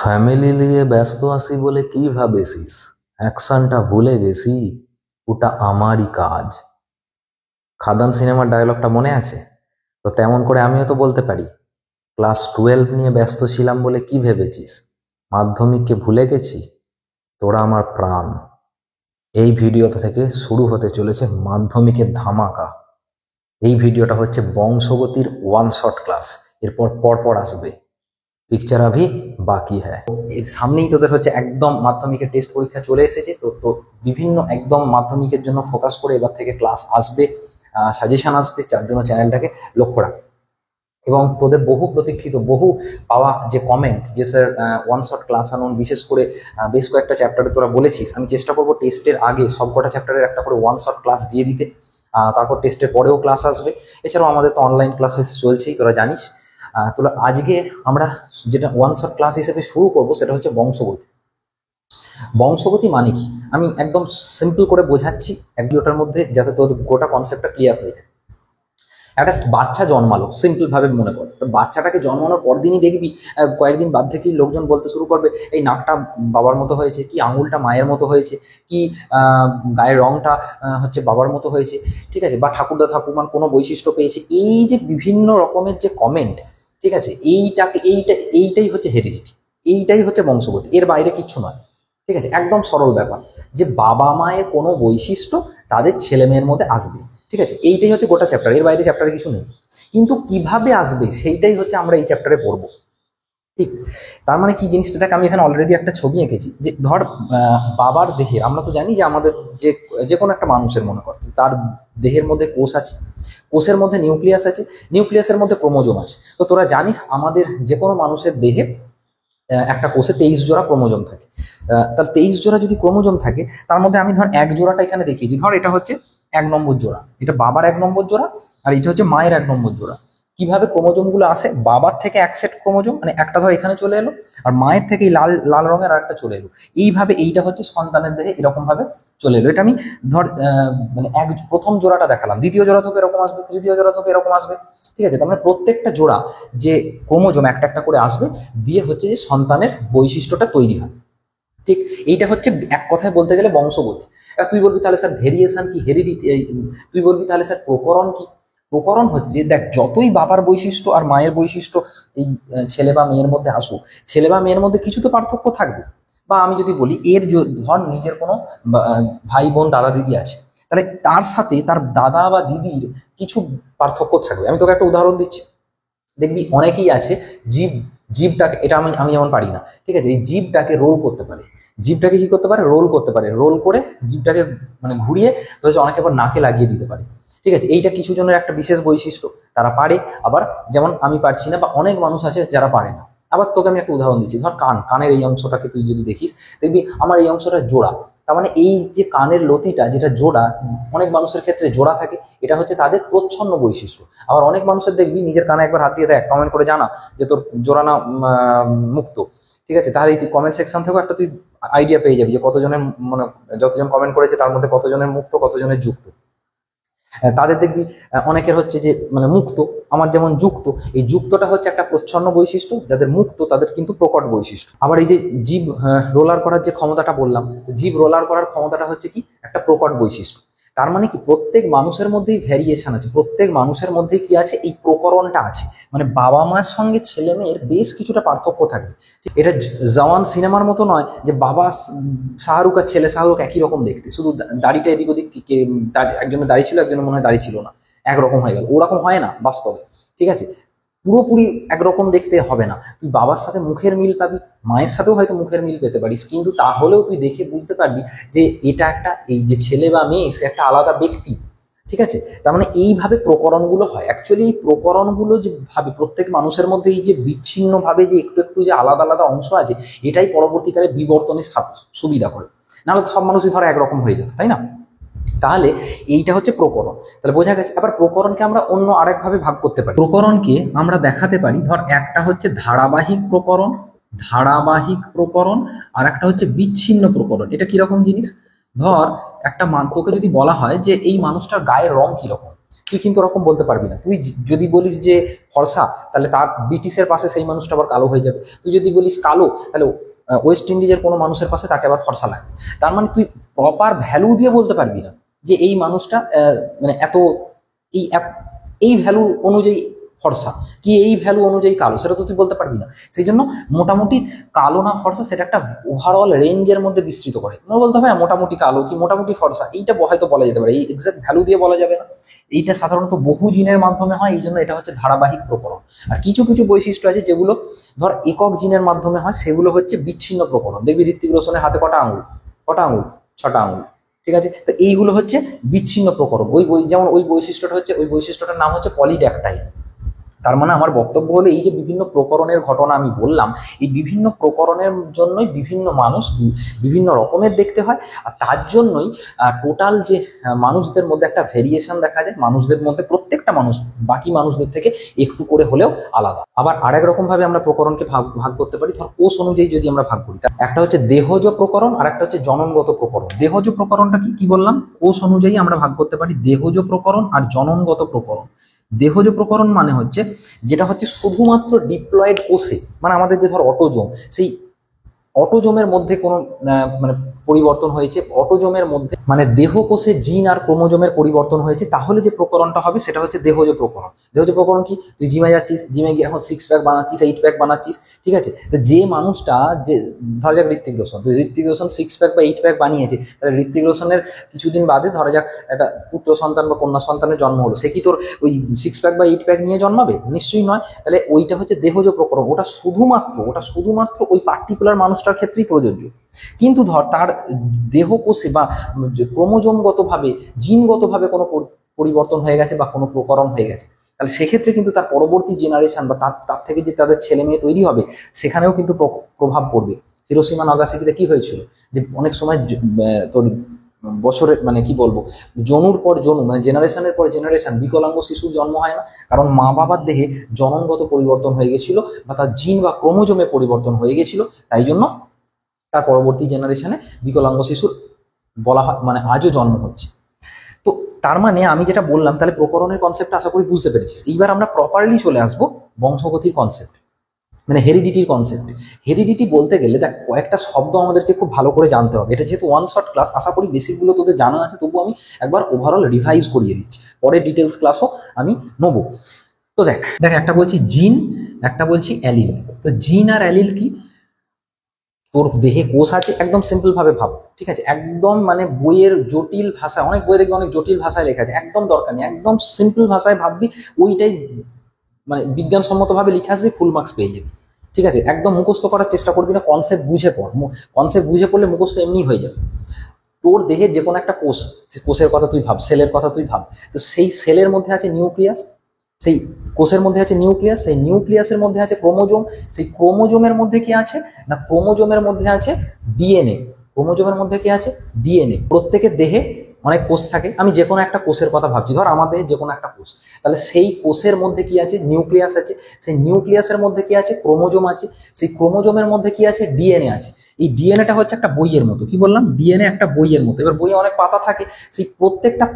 Family নিয়ে ব্যস্ত আছি বলে কি ভাবেছিস? অ্যাকশনটা ভুলে গেছি, ওটা আমারই কাজ। খাদান সিনেমার ডায়লগটা মনে আছে? তো তেমন করে আমিও তো বলতে পারি, ক্লাস 12 নিয়ে ব্যস্ত ছিলাম বলে কি ভেবেছিস মাধ্যমিককে ভুলে গেছি? তোরা আমার প্রাণ। এই ভিডিওটা থেকে শুরু হতে চলেছে মাধ্যমিকের ধামাকা। এই ভিডিওটা হচ্ছে বংশগতির ওয়ান শট ক্লাস। এরপর পরপর আসবে পিকচার আভি বাকি হ্যায়। এর সামনেই তোদের হচ্ছে একদম মাধ্যমিকের টেস্ট পরীক্ষা চলে এসেছে, তো তো বিভিন্ন একদম মাধ্যমিকের জন্য ফোকাস করে এবার থেকে ক্লাস আসবে, সাজেশন আসবে, যার জন্য চ্যানেলটাকে লক্ষ্য রাখ। এবং তোদের বহু প্রতীক্ষিত, বহু পাওয়া যে কমেন্ট, যে স্যার ওয়ান শট ক্লাস আনুন, বিশেষ করে বেশ কয়েকটা চ্যাপ্টারে তোরা বলেছিস, আমি চেষ্টা করবো টেস্টের আগে সবকটা চ্যাপ্টারের একটা করে ওয়ান শট ক্লাস দিয়ে দিতে। তারপর টেস্টের পরেও ক্লাস আসবে। এছাড়াও আমাদের তো অনলাইন ক্লাসেস চলছেই, তোরা জানিস। তোরা আজকে আমরা যেটা ওয়ান শট ক্লাস হিসেবে শুরু করব সেটা হচ্ছে বংশগতি। বংশগতি মানে কি আমি একদম সিম্পল করে বোঝাচ্ছি এক ভিডিওটার মধ্যে, যাতে তোদের গোটা কনসেপ্টটা ক্লিয়ার হয়ে যায়। একটা বাচ্চা জন্মালো, সিম্পল ভাবে মনে কর, তো বাচ্চাটাকে জন্মানোর পর দিনই দেখবি কয়েকদিন বাদ থেকেই লোকজন বলতে শুরু করবে এই নাকটা বাবার মতো হয়েছে, কি আঙুলটা মায়ের মতো হয়েছে, কি গায়ের রংটা হচ্ছে বাবার মতো হয়েছে, ঠিক আছে, বা ঠাকুরদা ঠাকুরমার কোনো বৈশিষ্ট্য পেয়েছে। এই যে বিভিন্ন রকমের যে কমেন্ট, ঠিক আছে, এইটাই হচ্ছে হেরিডিটি, এইটাই হচ্ছে বংশগতি, এর বাইরে কিচ্ছু নয়। ঠিক আছে, একদম সরল ব্যাপার, যে বাবা মায়ের কোনো বৈশিষ্ট্য তাদের ছেলে মেয়ের মধ্যে আসবে। ঠিক আছে, এইটাই হচ্ছে গোটা চ্যাপ্টার, এর বাইরে চ্যাপ্টারে কিছু নেই। কিন্তু কিভাবে আসবে সেইটাই হচ্ছে আমরা এই চ্যাপ্টারে পড়বো। ঠিক, তার মানে কি জিনিসটাকে আমি এখানে অলরেডি একটা ছবি এঁকেছি, যে ধর বাবার দেহে, আমরা তো জানি যে আমাদের যে যে কোনো একটা মানুষের মনে করতে তার দেহের মধ্যে কোষ আছে, কোষের মধ্যে নিউক্লিয়াস আছে, নিউক্লিয়াসের মধ্যে ক্রোমোজোম আছে। তো তোরা জানিস আমাদের যে কোনো মানুষের দেহে একটা কোষে 23 জোড়া ক্রোমোজোম থাকে। তার 23 জোড়া যদি ক্রোমোজোম থাকে, তার মধ্যে আমি ধর এক জোড়াটা এখানে দেখিয়েছি, ধর এটা হচ্ছে 1 নম্বর জোড়া, এটা বাবার 1 নম্বর জোড়া, আর এটা হচ্ছে মায়ের 1 নম্বর জোড়া। কিভাবে ক্রোমোজোম গুলো আসে? বাবার থেকে এক সেট ক্রোমোজোম, মানে একটা ধর এখানে চলে এলো, আর মায়ের থেকে এই লাল লাল রঙের আরেকটা চলে এলো। এইভাবে এইটা হচ্ছে সন্তানের দেহে এরকম ভাবে চলে এলো। এটা আমি ধর মানে প্রথম জোড়াটা দেখালাম, দ্বিতীয় জোড়া থেকে এরকম আসবে, তৃতীয় জোড়া থেকে এরকম আসবে। ঠিক আছে, তার মানে প্রত্যেকটা জোড়া যে ক্রোমোজোম একটা একটা করে আসবে, দিয়ে হচ্ছে যে সন্তানের বৈশিষ্ট্যটা তৈরি হয়। ঠিক, এইটা হচ্ছে এক কথায় বলতে গেলে বংশগতি। এবার তুই বলবি তাহলে স্যার ভেরিয়েশন কি, হেরিডিটি, তুই বলবি তাহলে স্যার প্রকরণ কি? প্রকরণ হচ্ছে, দেখ, যতই বাবার বৈশিষ্ট্য আর মায়ের বৈশিষ্ট্য এই ছেলে বা মেয়ের মধ্যে আসুক, ছেলে বা মেয়ের মধ্যে কিছু তো পার্থক্য থাকবে। বা আমি যদি বলি এর ধর নিজের কোনো ভাই বোন দাদা দিদি আছে, তাহলে তার সাথে তার দাদা বা দিদির কিছু পার্থক্য থাকবে। আমি তোকে একটা উদাহরণ দিচ্ছি। দেখবি অনেকেই আছে, জীব জীবটাকে, এটা আমি আমি যেমন পারি না, ঠিক আছে, এই জীবটাকে রোল করতে পারে। জীবটাকে কি করতে পারে? রোল করতে পারে। রোল করে জীবটাকে মানে ঘুরিয়ে তো হচ্ছে অনেকে আবার নাকে লাগিয়ে দিতে পারে। ঠিক আছে, এইটা কিছু জনের একটা বিশেষ বৈশিষ্ট্য, তারা পারে। আবার যেমন আমি পারছি না, বা অনেক মানুষ আছে যারা পারে না। আবার তোকে আমি একটা উদাহরণ দিচ্ছি, ধর কানের এই অংশটাকে তুই যদি দেখিস, দেখবি আমার এই অংশটা জোড়া। তার মানে এই যে কানের লতিটা যেটা জোড়া, অনেক মানুষের ক্ষেত্রে জোড়া থাকে, এটা হচ্ছে তাদের প্রচ্ছন্ন বৈশিষ্ট্য। আবার অনেক মানুষের দেখবি নিজের কানে একবার হাত দিয়ে দেখ, কমেন্ট করে জানা যে তোর জোড়া না মুক্ত। ঠিক আছে, তাহলে তুই কমেন্ট সেকশন থেকেও একটা তুই আইডিয়া পেয়ে যাবি যে কতজনের, মানে যতজন কমেন্ট করেছে তার মধ্যে কতজনের মুক্ত, কতজনের যুক্ত। তাদের দেখবি অনেকের হচ্ছে যে মানে মুক্ত, আমার যেমন যুক্ত। এই যুক্তটা হচ্ছে একটা প্রচ্ছন্ন বৈশিষ্ট্য, যাদের মুক্ত তাদের কিন্তু প্রকট বৈশিষ্ট্য। আবার এই যে জীব রোলার করার যে ক্ষমতাটা বললাম, জীব রোলার করার ক্ষমতাটা হচ্ছে কি একটা প্রকট বৈশিষ্ট্য। তার মানে কি প্রত্যেক মানুষের মধ্যেই ভ্যারিয়েশন আছে, প্রত্যেক মানুষের মধ্যেই কি আছে, এই প্রকরণটা আছে। মানে বাবা মার সঙ্গে ছেলে মেয়ের বেশ কিছুটা পার্থক্য থাকবে। এটা জওয়ান সিনেমার মতো নয় যে বাবা শাহরুখ আর ছেলে শাহরুখ একই রকম দেখতে, শুধু দাড়িটা এদিক ওদিক, একজনের দাড়ি ছিল, একজনের মনে হয় দাড়ি ছিল না, একরকম হয়ে গেল, ওরকম হয় না বাস্তবে। ঠিক আছে, পুরোপুরি একরকম দেখতে হবে না। তুই বাবার সাথে মুখের মিল পাবি, মায়ের সাথেও হয়তো মুখের মিল পেতে পারিস, কিন্তু তাহলেও তুই দেখে বুঝতে পারবি যে এটা একটা, এই যে ছেলে বা মেয়ে, সে একটা আলাদা ব্যক্তি। ঠিক আছে, তার মানে এইভাবে প্রকরণগুলো হয়। অ্যাকচুয়ালি এই প্রকরণগুলো যে ভাবে প্রত্যেক মানুষের মধ্যে এই যে বিচ্ছিন্ন ভাবে যে একটু একটু যে আলাদা আলাদা অংশ আছে, এটাই পরবর্তীকালে বিবর্তনের সুবিধা করে। নাহলে সব মানুষই ধর একরকম হয়ে যেত, তাই না? তাহলে এইটা হচ্ছে প্রকরণ। তাহলে বোঝা গেছে। আবার প্রকরণকে আমরা অন্য আরেকভাবে ভাগ করতে পারি। প্রকরণকে আমরা দেখাতে পারি, ধর একটা হচ্ছে ধারাবাহিক প্রকরণ, ধারাবাহিক প্রকরণ, আর একটা হচ্ছে বিচ্ছিন্ন প্রকরণ। এটা কিরকম জিনিস? ধর একটা তোকে যদি বলা হয় যে এই মানুষটার গায়ের রং কিরকম, তুই কিন্তু ওরকম বলতে পারবি না। তুই যদি বলিস যে ফর্সা, তাহলে তার ব্রিটিশের পাশে সেই মানুষটা আবার কালো হয়ে যাবে। তুই যদি বলিস কালো, তাহলে ওয়েস্ট ইন্ডিজের কোনো মানুষের পাশে তাকে আবার ফর্সা লাগবে। তার মানে তুই প্রপার ভ্যালু দিয়ে বলতে পারবি না যে এই মানুষটা মানে এত এই এই ভ্যালু অনুযায়ী ফর্সা কি এই ভ্যালু অনুযায়ী কালো, সেটা তো তুই বলতে পারবি না। সেই জন্য মোটামুটি কালো না ফর্সা সেটা একটা ওভারঅল রেঞ্জের মধ্যে বিস্তৃত করে। তোমার বলতে হবে মোটামুটি কালো কি মোটামুটি ফর্সা, এইটা হয়তো বলা যেতে পারে, এই এক্সাক্ট ভ্যালু দিয়ে বলা যাবে না। এইটা সাধারণত বহু জিনের মাধ্যমে হয়, এই জন্য এটা হচ্ছে ধারাবাহিক প্রকরণ। আর কিছু কিছু বৈশিষ্ট্য আছে যেগুলো ধর একক জিনের মাধ্যমে হয়, সেগুলো হচ্ছে বিচ্ছিন্ন প্রকরণ। দেখবি ঋত্বিক রোশনের হাতে কটা আঙুল, কটা আঙুল, 6টা আঙুল, ঠিক আছে। তো এইগুলো হচ্ছে বিচ্ছিন্ন প্রকরণ। যেমন ওই বৈশিষ্ট্যটা হচ্ছে, ওই বৈশিষ্ট্যটার নাম হচ্ছে পলিড্যাকটাইল। তার মানে আমার বক্তব্য হলো এই যে বিভিন্ন প্রকরণের ঘটনা আমি বললাম, এই বিভিন্ন প্রকরণের জন্যই বিভিন্ন মানুষ বিভিন্ন রকমের দেখতে হয়। আর তার জন্যই টোটাল যে মানুষদের মধ্যে একটা ভেরিয়েশন দেখা যায়। মানুষদের মধ্যে প্রত্যেকটা মানুষ বাকি মানুষদের থেকে একটু করে হলেও আলাদা। আবার আরেক রকম ভাবে আমরা প্রকরণকে ভাগ ভাগ করতে পারি। ধর কোষ অনুযায়ী যদি আমরা ভাগ করি, একটা হচ্ছে দেহজ প্রকরণ আর একটা হচ্ছে জননগত প্রকরণ। দেহজ প্রকরণটা কি বললাম, কোষ অনুযায়ী আমরা ভাগ করতে পারি দেহজ প্রকরণ আর জননগত প্রকরণ। দেহজ প্রকরণ মানে হচ্ছে যেটা হচ্ছে শুধুমাত্র ডিপ্লয়েড কোষে, মানে আমাদের যে ধর অটোজোম, সেই অটোজোমের মধ্যে কোনো মানে পরিবর্তন হয়েছে, অটোজোমের মধ্যে মানে দেহ কোষে জিন আর ক্রোমোজোমের পরিবর্তন হয়েছে, তাহলে যে প্রকরণটা হবে সেটা হচ্ছে দেহজ প্রকরণ। দেহজ প্রকরণ কি, তুই জিমে যাচ্ছিস, জিমে গিয়ে এখন 6 প্যাক বানাচ্ছিস, 8 প্যাক বানাচ্ছিস, ঠিক আছে। যে মানুষটা যে ধরা যাক ঋত্বিক রোশন, 6 প্যাক বা 8 প্যাক বানিয়েছে, তাহলে ঋত্বিক রোশনের কিছুদিন বাদে ধরা যাক একটা পুত্র সন্তান বা কন্যা সন্তানের জন্ম হলো, সে কি তোর ওই 6 প্যাক বা 8 প্যাক নিয়ে জন্মাবে? নিশ্চয়ই নয়। তাহলে ওইটা হচ্ছে দেহজ প্রকরণ, ওটা শুধুমাত্র ওই পার্টিকুলার মানুষটার ক্ষেত্রেই প্রযোজ্য। কিন্তু ধর তার দেহ কোষে বা ক্রোমোজোমগতভাবে জিনগতভাবে কোনো পরিবর্তন হয়ে গেছে বা কোনো প্রকরণ হয়ে গেছে, তাহলে সেক্ষেত্রে কিন্তু তার পরবর্তী জেনারেশন বা তার থেকে যে তাদের ছেলে মেয়ে তৈরি হবে, সেখানেও কিন্তু প্রভাব পড়বে। হিরোশিমা নাগাসাকিতে কি হয়েছিল, যে অনেক সময় তোর বছরের মানে কি বলবো, জনুর পর জনু মানে জেনারেশনের পর জেনারেশন বিকলাঙ্গ শিশুর জন্ম হয় না, কারণ মা বাবার দেহে জননগত পরিবর্তন হয়ে গেছিল বা তার জিন বা ক্রোমোজোমে পরিবর্তন হয়ে গেছিল। তাই জন্য তার পরবর্তী জেনারেশনে বিকলাঙ্গ শিশুর বলা হয় মানে আজও জন্ম হচ্ছে। তো তার মানে আমি যেটা বললাম, তাহলে প্রকরণের কনসেপ্টটা আশা করি বুঝতে পেরেছিস। এইবার আমরা প্রপারলি চলে আসবো বংশগতির কনসেপ্ট, মানে হেরিডিটির কনসেপ্ট। হেরিডিটি বলতে গেলে দেখ কয়েকটা শব্দ আমাদেরকে খুব ভালো করে জানতে হবে। এটা যেহেতু ওয়ান শট ক্লাস, আশা করি বেসিকগুলো তোদের জানা আছে, তবু আমি একবার ওভারঅল রিভাইজ করিয়ে দিচ্ছি, পরে ডিটেলস ক্লাসও আমি নেবো। তো দেখ একটা বলছি জিন, একটা বলছি অ্যালিল। তো জিন আর অ্যালিল কি, তোর দেহে কোষ আছে, একদম সিম্পল ভাবে ভাব, ঠিক আছে। একদম মানে বইয়ের জটিল ভাষা, অনেক বই দেখবি অনেক জটিল ভাষায় লেখা আছে, একদম দরকার নেই, একদম সিম্পল ভাষায় ভাববি, ওইটাই মানে বিজ্ঞানসম্মত ভাবে লিখে আসবি, ফুল মার্কস পেয়ে যাবি, ঠিক আছে। একদম মুখস্থ করার চেষ্টা করবি না, কনসেপ্ট বুঝে পড়। কনসেপ্ট বুঝে পড়লে মুখস্থ এমনি হয়ে যাবে। তোর দেহে যে কোনো একটা কোষ, কোষের কথা তুই ভাব, সেলের কথা তুই ভাব, তো সেই সেলের মধ্যে আছে নিউক্লিয়াস, সেই কোষের মধ্যে আছে নিউক্লিয়াস, সেই নিউক্লিয়াসের মধ্যে আছে ক্রোমোজোম, সেই ক্রোমোজোমের মধ্যে কি আছে না, ক্রোমোজোমের মধ্যে আছে ডিএনএ। ক্রোমোজোমের মধ্যে কি আছে, ডিএনএ। প্রত্যেকের দেহে অনেক কোষ থাকে, আমি যে কোনো একটা কোষের কথা ভাবছি, ধর আমাদের যে কোনো একটা কোষ, তাহলে সেই কোষের মধ্যে কি আছে, নিউক্লিয়াস আছে, সেই নিউক্লিয়াসের মধ্যে কি আছে, ক্রোমোজোম আছে, সেই ক্রোমোজোমের মধ্যে কি আছে, ডিএনএ আছে। এই ডিএনএটা হচ্ছে একটা বইয়ের মতো, কি বললাম, ডিএনএ একটা বইয়ের মতো। এবার বইয়ে অনেক পাতা থাকে, সেই প্রত্যেকটা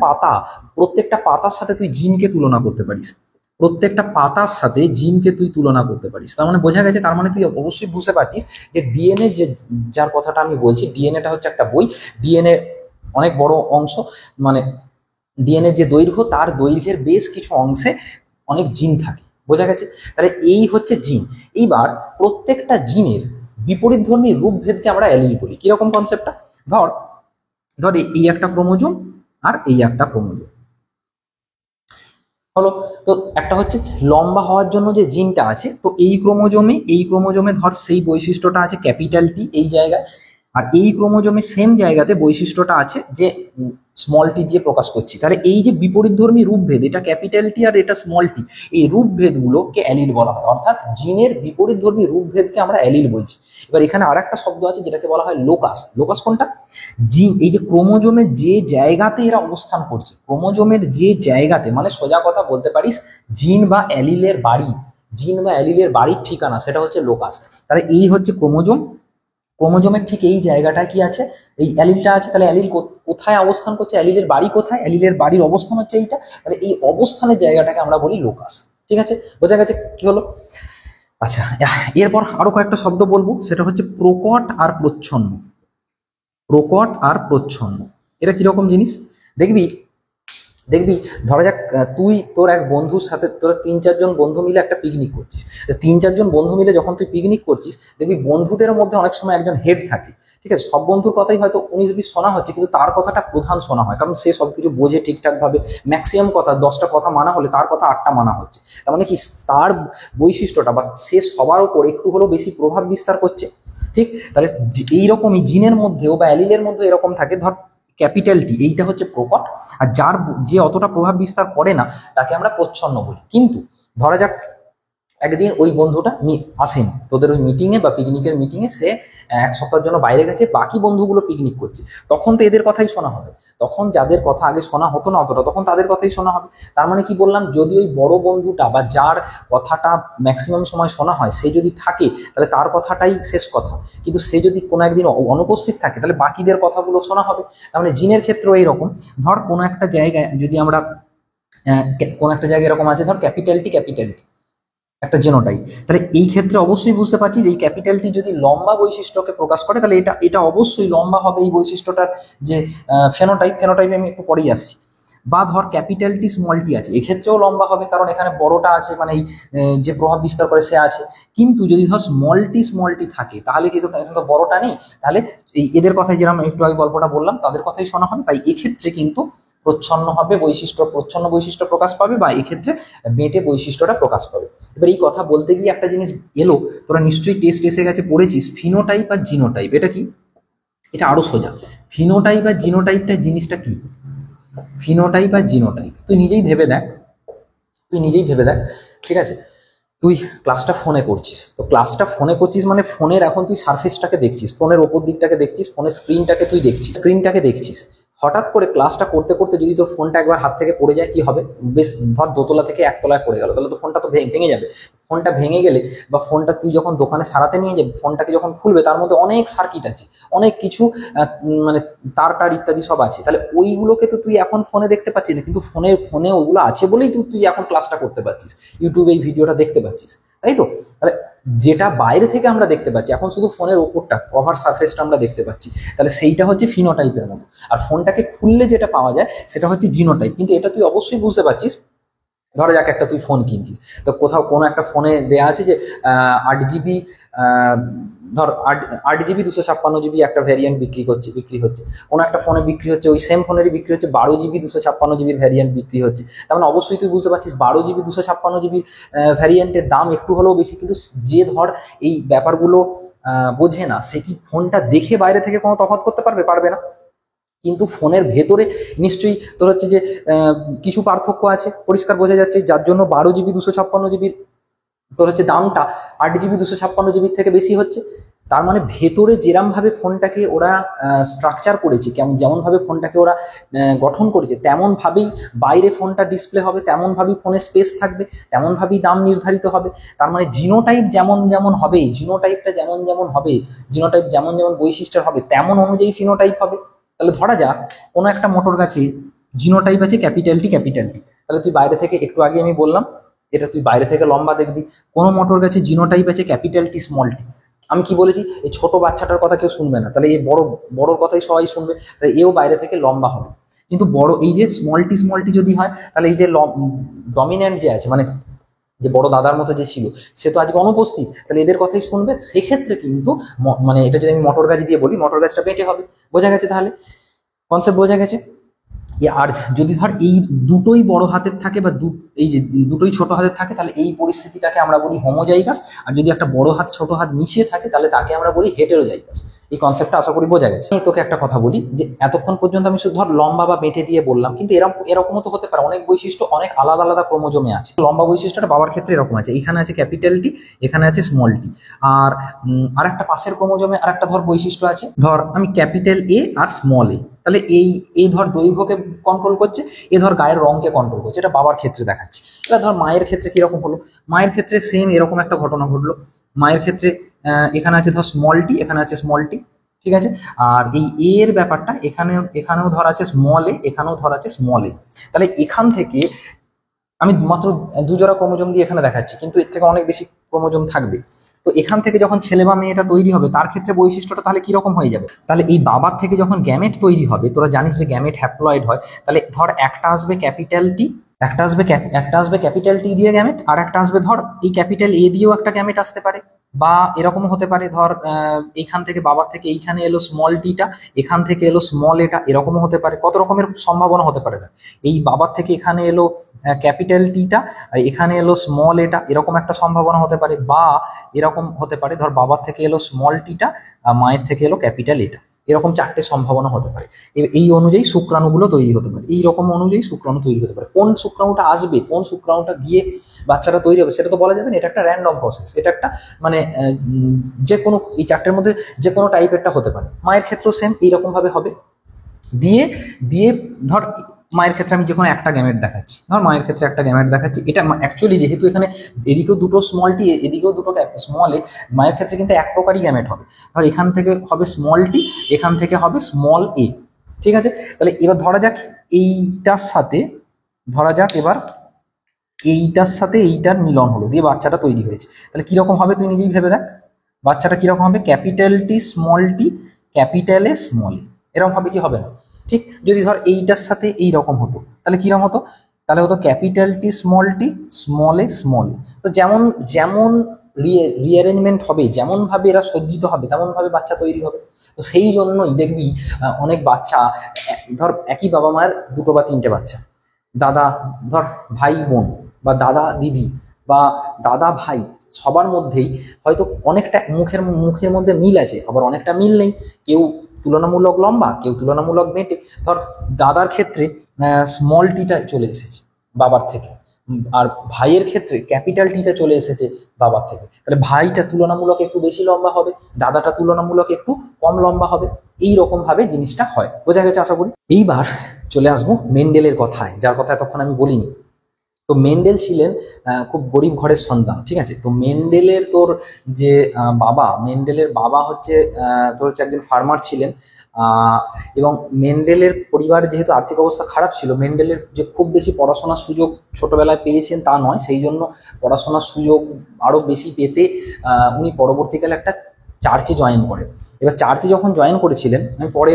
পাতার সাথে তুই জিনকে তুলনা করতে পারিস, প্রত্যেকটা পাতার সাথে জিনকে তুই তুলনা করতে পারিস। তার মানে বোঝা গেছে, তার মানে তুই অবশ্যই বুঝতে পারছিস যে ডিএনএ যে যার কথাটা আমি বলছি, ডিএনএটা হচ্ছে একটা বই। ডিএনএ অনেক বড় অংশ, মানে ডিএনএ যে দৈর্ঘ্য, তার দৈর্ঘ্যের বেশ কিছু অংশে অনেক জিন থাকে, বোঝা গেছে। তাহলে এই হচ্ছে জিন। এইবার প্রত্যেকটা জিনের বিপরীতধর্মী রূপভেদকে আমরা অ্যালিল বলি। কিরকম কনসেপ্টটা, ধর ধর এই একটা ক্রোমোজোম আর এই একটা ক্রোমোজোম হলো। তো একটা হচ্ছে লম্বা হওয়ার জন্য যে জিনটা আছে, তো এই ক্রোমোজোমে ধর সেই বৈশিষ্ট্যটা আছে ক্যাপিটাল টি এই জায়গায়, আর এই ক্রোমোজোমে সেম জায়গাতে বৈশিষ্ট্যটা আছে যে স্মল টি দিয়ে প্রকাশ করছি। তাহলে এই যে বিপরীতধর্মী রূপভেদ, এটা ক্যাপিটাল টি আর এটা স্মল টি, এই রূপভেদগুলোকে অ্যালিল বলা হয়। অর্থাৎ জিনের বিপরীতধর্মী রূপভেদকে আমরা অ্যালিল বলছি। এবার এখানে আর একটা শব্দ আছে যেটাকে বলা হয় লোকাস। লোকাস কোনটা, জিন এই যে ক্রোমোজোমের যে জায়গাতে এরা অবস্থান করছে, ক্রোমোজোমের যে জায়গাতে, মানে সোজা কথা বলতে পারিস জিন বা অ্যালিলের বাড়ির ঠিকানা, সেটা হচ্ছে লোকাস। তাহলে এই হচ্ছে ক্রোমোজোম, ক্রোমোজোমের ঠিক এই জায়গাটা কি আছে, এই অ্যালিলটা আছে, তাহলে অ্যালিল কোথায় অবস্থান করছে, অ্যালিলের বাড়ি কোথায়, অ্যালিলের বাড়ির অবস্থান হচ্ছে এইটা, তাহলে এই অবস্থানের জায়গাটাকে আমরা বলি লোকাস। ঠিক আছে, বোঝা গেছে কি হলো? আচ্ছা, এরপর আরো কয়েকটা শব্দ বলবো, সেটা হচ্ছে প্রকট আর প্রচ্ছন্ন। প্রকট আর প্রচ্ছন্ন এটা কিরকম জিনিস দেখবি দেখবি ধরা যাক তুই তোর এক বন্ধুর সাথে, তোরা 3-4 জন বন্ধু মিলে একটা পিকনিক করছিস। 3-4 জন বন্ধু মিলে যখন তুই পিকনিক করছিস, দেখবি বন্ধুদের মধ্যে অনেক সময় একজন হেড থাকে। ঠিক আছে, সব বন্ধুর কথাই হয়তো 19-20 শোনা হচ্ছে, কিন্তু তার কথাটা প্রধান শোনা হয়, কারণ সে সবকিছু বোঝে ঠিকঠাক ভাবে। ম্যাক্সিমাম কথা 10টা কথা মানা হলে তার কথা 8টা মানা হচ্ছে। তার মানে কি, তার বৈশিষ্ট্যটা বা সে সবার উপর একটু হলেও বেশি প্রভাব বিস্তার করছে। ঠিক, তাহলে এইরকমই জিনের মধ্যেও বা অ্যালিলের মধ্যে এরকম থাকে। ধর ক্যাপিটাল টি, এইটা হচ্ছে প্রকট, আর যে অতটা প্রভাব বিস্তার করে না তাকে আমরা প্রচ্ছন্ন বলি। কিন্তু ধরা যাক একদিন ওই বন্ধুটা আসেনি তোদের ওই মিটিংয়ে বা পিকনিকের মিটিংয়ে, সে 1 সপ্তাহের জন্য বাইরে গেছে, বাকি বন্ধুগুলো পিকনিক করছে, তখন তো এদের কথাই শোনা হবে। তখন যাদের কথা আগে শোনা হতো না অতটা, তখন তাদের কথাই শোনা হবে। তার মানে কি বললাম, যদি ওই বড় বন্ধুটা বা যার কথাটা ম্যাক্সিমাম সময় শোনা হয় সে যদি থাকে, তাহলে তার কথাটাই শেষ কথা। কিন্তু সে যদি কোনো একদিন অনুপস্থিত থাকে, তাহলে বাকিদের কথাগুলো শোনা হবে। তার মানে জিনের ক্ষেত্রেও এইরকম। ধর কোনো একটা জায়গায় যদি আমরা কোনো একটা জায়গায় এরকম আছে, ধর ক্যাপিটালটি একটা জেনোটাইপ, তাহলে এই ক্ষেত্রে অবশ্যই বুঝতে পারছি যে এই ক্যাপিটালটি যদি লম্বা বৈশিষ্ট্যকে প্রকাশ করে, তাহলে এটা এটা অবশ্যই লম্বা হবে এই বৈশিষ্ট্যটার যে ফেনোটাইপে আমি একটু পরেই আসছি। বা ধর ক্যাপিটালটি স্মলটি আছে, এক্ষেত্রেও লম্বা হবে, কারণ এখানে বড়টা আছে, মানে এই যে প্রভাব বিস্তার করে সে আছে। কিন্তু যদি ধর স্মলটি থাকে, তাহলে কিন্তু এখানে তো বড়টা নেই, তাহলে এই এদের কথাই যেরকম একটু আগে গল্পটা বললাম, তাদের কথাই শোনা হবে। তাই এক্ষেত্রে কিন্তু প্রচ্ছন্ন হবে প্রচ্ছন্ন বৈশিষ্ট্য প্রকাশ পাবে, বা এক্ষেত্রে বেঁটে বৈশিষ্ট্যটা প্রকাশ পাবে। এবার এই কথা বলতে গিয়ে একটা জিনিস এলো, তোরা নিশ্চয়ই টেস্ট এসে গেছে, পড়েছিস ফিনোটাইপ আর জিনোটাইপ। এটা কি? এটা আরো সোজা। ফিনোটাইপ আর জিনোটাইপটা জিনিসটা কি? ফিনোটাইপ আর জিনোটাইপ তুই নিজেই ভেবে দেখ। ঠিক আছে, তুই ক্লাসটা ফোনে করছিস মানে ফোনের এখন তুই সারফেসটাকে দেখছিস, ফোনের ওপর দিকটাকে দেখছিস, ফোনের স্ক্রিনটাকে দেখছিস। হঠাৎ করে ক্লাসটা করতে করতে যদি তোর ফোনটা একবার হাত থেকে পড়ে যায়, কি হবে? বেশ, ধর দোতলা থেকে একতলায় পড়ে গেল, তাহলে তো ফোনটা তো ভেঙে যাবে। ফোনটা ভেঙে গেলে, বা ফোনটা তুই যখন দোকানে সারাতে নিয়ে যাবি, ফোনটাকে যখন খুলবে, তার মধ্যে অনেক সার্কিট আছে, অনেক কিছু মানে তার ইত্যাদি সব আছে, তাহলে ওইগুলোকে তো তুই এখন ফোনে দেখতে পাচ্ছিস না, কিন্তু ফোনে ওগুলো আছে বলেই তুই এখন ক্লাসটা করতে পারছিস, ইউটিউবে এই ভিডিওটা দেখতে পাচ্ছিস, তাই তো? তাহলে যেটা বাইরে থেকে আমরা দেখতে পাচ্ছি, এখন শুধু ফোনের ওপরটা, কভার সারফেসটা আমরা দেখতে পাচ্ছি, তাহলে সেইটা হচ্ছে ফিনোটাইপের মতো। আর ফোনটাকে খুললে যেটা পাওয়া যায় সেটা হচ্ছে জিনোটাইপ। কিন্তু এটা তুই অবশ্যই বুঝতে পারছিস, ধরা যাক একটা তুই ফোন কিনছিস, তো কোথাও কোনো একটা ফোনে দেয়া আছে যে 8 জিবি, ধর 8 জিবি 256 জিবি একটা ভ্যারিয়েন্ট বিক্রি হচ্ছে। কোনো একটা ফোনে বিক্রি হচ্ছে, ওই সেম ফোনেরই বিক্রি হচ্ছে 12 জিবি 256 জিবির ভ্যারিয়েন্ট বিক্রি হচ্ছে। তার মানে অবশ্যই তুই বুঝতে পারছিস 12 জিবি 256 জিবির ভ্যারিয়েন্টের দাম একটু হলেও বেশি। কিন্তু যে ধর এই ব্যাপারগুলো বোঝে না, সে কি ফোনটা দেখে বাইরে থেকে কোনো তফাৎ করতে পারবে না। কিন্তু ফোনের ভেতরে নিশ্চয়ই তোর হচ্ছে যে কিছু পার্থক্য আছে, পরিষ্কার বোঝা যাচ্ছে, যার জন্য 12 জিবি 256 জিবির তোর হচ্ছে দামটা 8 জিবি 256 জিবির থেকে বেশি হচ্ছে। তার মানে ভেতরে যেরম ভাবে ফোনটাকে ওরা স্ট্রাকচার করেছে, যেমন ভাবে ফোনটাকে ওরা গঠন করেছে, তেমন ভাবেই বাইরে ফোনটা ডিসপ্লে হবে, তেমন ভাবেই ফোনের স্পেস থাকবে, তেমন ভাবেই দাম নির্ধারিত হবে। তার মানে জিনোটাইপ যেমন যেমন হবে, জিনোটাইপ যেমন যেমন বৈশিষ্ট্য হবে, তেমন অনুযায়ী ফিনোটাইপ হবে। তাহলে ধরা যাক কোনো একটা মোটর গাছে জিনোটাইপ আছে ক্যাপিটালটি, তাহলে তুই বাইরে থেকে, একটু আগে আমি বললাম, এটা তুই বাইরে থেকে লম্বা দেখবি। কোনো মোটর গাছে জিনোটাইপ আছে ক্যাপিটালটি, স্মলটি। আমি কি বলেছি? এই ছোট বাচ্চাটার কথা কেউ শুনবে না, তাহলে এই বড়োর কথাই সবাই শুনবে, তাহলে এও বাইরে থেকে লম্বা হবে। কিন্তু বড় এই যে স্মলটি যদি হয়, তাহলে এই যে ডমিন্যান্ট যে আছে, মানে যে বড় দাদার মতো যে ছিল, সে তো আজকে অনুপস্থিত, তাহলে এদের কথাই শুনবে। সেক্ষেত্রে কিন্তু মানে এটা যদি আমি মোটর গাছ দিয়ে বলি, মোটর গাছটা বেঁটে হবে। বোঝা গেছে? তাহলে কনসেপ্ট বোঝা গেছে। আর যদি ধর এই দুটোই বড় হাতের থাকে, বা এই যে দুটোই ছোট হাতের থাকে, তাহলে এই পরিস্থিতিটাকে আমরা বলি হোমোজাইগাস। আর যদি একটা বড় হাত ছোট হাত মিশিয়ে থাকে, তাহলে তাকে আমরা বলি হেটেরোজাইগাস। এই কনসেপ্টটা আশা করি বোঝা গেছে। আমি তোকে একটা কথা বলি, যে এতক্ষণ পর্যন্ত আমি শুধু ধর লম্বা বা বেঁটে দিয়ে বললাম, কিন্তু এরকমও তো হতে পারে অনেক বৈশিষ্ট্য অনেক আলাদা আলাদা ক্রোমোজোমে আছে। লম্বা বৈশিষ্ট্যটা বাবার ক্ষেত্রে এরকম আছে, এখানে আছে ক্যাপিটালটি, এখানে আছে স্মলটি। আর আর একটা পাশের ক্রোমোজোমে আর একটা ধর বৈশিষ্ট্য আছে, ধর আমি ক্যাপিটাল এ আর স্মল এ, তাহলে এই ধর দৈর্ঘ্যকে কন্ট্রোল করছে, এ ধর গায়ের রঙকে কন্ট্রোল করছে। এটা বাবার ক্ষেত্রে দেখাচ্ছে। এবার ধর মায়ের ক্ষেত্রে কিরকম হলো, মায়ের ক্ষেত্রে সেম এরকম একটা ঘটনা ঘটলো। মায়ের ক্ষেত্রে এখানে আছে ধর স্মল টি, এখানে আছে স্মল টি, ঠিক আছে। আর এই এ এর ব্যাপারটা এখানেও ধর আছে স্মল এ, এখানেও ধর আছে স্মল এ। তাহলে এখান থেকে আমি মাত্র 2 জোড়া ক্রোমোজোম দিয়ে এখানে দেখাচ্ছি, কিন্তু এর থেকে অনেক বেশি ক্রোমোজোম থাকবে। তো এখান থেকে যখন ছেলে বা মেয়েটা তৈরি হবে তার ক্ষেত্রে বৈশিষ্ট্যটা তাহলে কিরকম হয়ে যাবে? তাহলে এই বাবার থেকে যখন গ্যামেট তৈরি হবে, তোরা জানিস যে গ্যামেট হ্যাপ্লয়েড হয়, তাহলে ধর একটা আসবে ক্যাপিটাল টি, একটা আসবে ক্যাপিটাল টি দিয়ে গ্যামেট, আর একটা আসবে ধর এই ক্যাপিটাল এ দিয়েও একটা গ্যামেট আসতে পারে, বা এরকম হতে পারে ধর এইখান থেকে বাবার থেকে এইখানে এলো স্মল টিটা, এখান থেকে এলো স্মল এটা, এরকমও হতে পারে। কত রকমের সম্ভাবনা হতে পারে। এই বাবার থেকে এখানে এলো ক্যাপিটাল টিটা, আর এখানে এলো স্মল এটা, এরকম একটা সম্ভাবনা হতে পারে। বা এরকম হতে পারে ধর বাবার থেকে এলো স্মল টিটা, আর মায়ের থেকে এলো ক্যাপিটাল এটা, এরকম 4টে সম্ভাবনা হতে পারে। এই অনুযায়ী শুক্রাণুগুলো তৈরি হতে পারে, এই রকম অনুযায়ী শুক্রাণু তৈরি হতে পারে। কোন শুক্রাণুটা আসবে, কোন শুক্রাণুটা গিয়ে বাচ্চাটা তৈরি হবে, সেটা তো বলা যাবে না। এটা একটা র্যান্ডম প্রসেস, এটা একটা মানে যে কোনো এই 4টের মধ্যে যে কোনো টাইপেরটা হতে পারে। মায়ের ক্ষেত্রেও সেম এইরকম ভাবে হবে। দিয়ে দিয়ে ধর মায়ের ক্ষেত্রে আমি যে কোনো একটা গ্যামেট দেখাচ্ছি, ধর মায়ের ক্ষেত্রে একটা গ্যামেট দেখাচ্ছি। এটা অ্যাকচুয়ালি যেহেতু এখানে এদিকেও দুটো স্মল টি, এদিকেও দুটো স্মল এ, মায়ের ক্ষেত্রে কিন্তু এক প্রকারই গ্যামেট হবে। ধর এখান থেকে হবে স্মল টি, এখান থেকে হবে স্মল এ, ঠিক আছে। তাহলে এবার ধরা যাক এইটার সাথে, ধরা যাক এবার এইটার সাথে এইটার মিলন হলো, দিয়ে বাচ্চাটা তৈরি হয়েছে। তাহলে কিরকম হবে তুই নিজেই ভেবে দেখ, বাচ্চাটা কিরকম হবে? Capital T small T, capital A small A, এরকম হবে কি হবে না? ঠিক, যদি ধর এইটার সাথে এই রকম হতো তাহলে কিরকম হতো? তাহলে হতো ক্যাপিটাল টি স্মল এ স্মল এ। তো যেমন যেমন রিঅ্যারেঞ্জমেন্ট হবে, যেমন ভাবে এরা সজ্জিত হবে, তেমন ভাবে বাচ্চা তৈরি হবে। তো সেই জন্যই দেখবি অনেক বাচ্চা, ধর একই বাবা মায়ের 2টো বা 3টে বাচ্চা, দাদা ধর ভাই বোন, বা দাদা দিদি, বা দাদা ভাই, সবার মধ্যেই হয়তো অনেকটা মুখের মুখের মধ্যে মিল আছে, আবার অনেকটা মিল নেই। কেউ তুলনামূলক লম্বা, কেউ তুলনামূলক বেঁটে। ধর দাদার ক্ষেত্রে স্মল টিটা চলে এসেছে বাবার থেকে, আর ভাইয়ের ক্ষেত্রে ক্যাপিটাল টিটা চলে এসেছে বাবার থেকে। তাহলে ভাইটা তুলনামূলক একটু বেশি লম্বা হবে, দাদাটা তুলনামূলক একটু কম লম্বা হবে। এই রকম ভাবে জিনিসটা হয়। বোঝা গেছে আশা করি। এইবার চলে আসবো মেন্ডেলের কথায়, যার কথা এতক্ষণ আমি বলিনি। তো মেন্ডেল ছিলেন খুব গরিব ঘরের সন্তান, ঠিক আছে। তো মেন্ডেলের তোর যে মেন্ডেলের বাবা হচ্ছে তোর হচ্ছে একজন ফার্মার ছিলেন। এবং মেন্ডেলের পরিবার যেহেতু আর্থিক অবস্থা খারাপ ছিল, মেন্ডেলের যে খুব বেশি পড়াশোনার সুযোগ ছোটবেলায় পেয়েছেন তা নয়, সেই জন্য পড়াশোনার সুযোগ আরও বেশি পেতে উনি পরবর্তীকালে একটা চার্চে জয়েন করেন। এবার চার্চে যখন জয়েন করেছিলেন, আমি পরে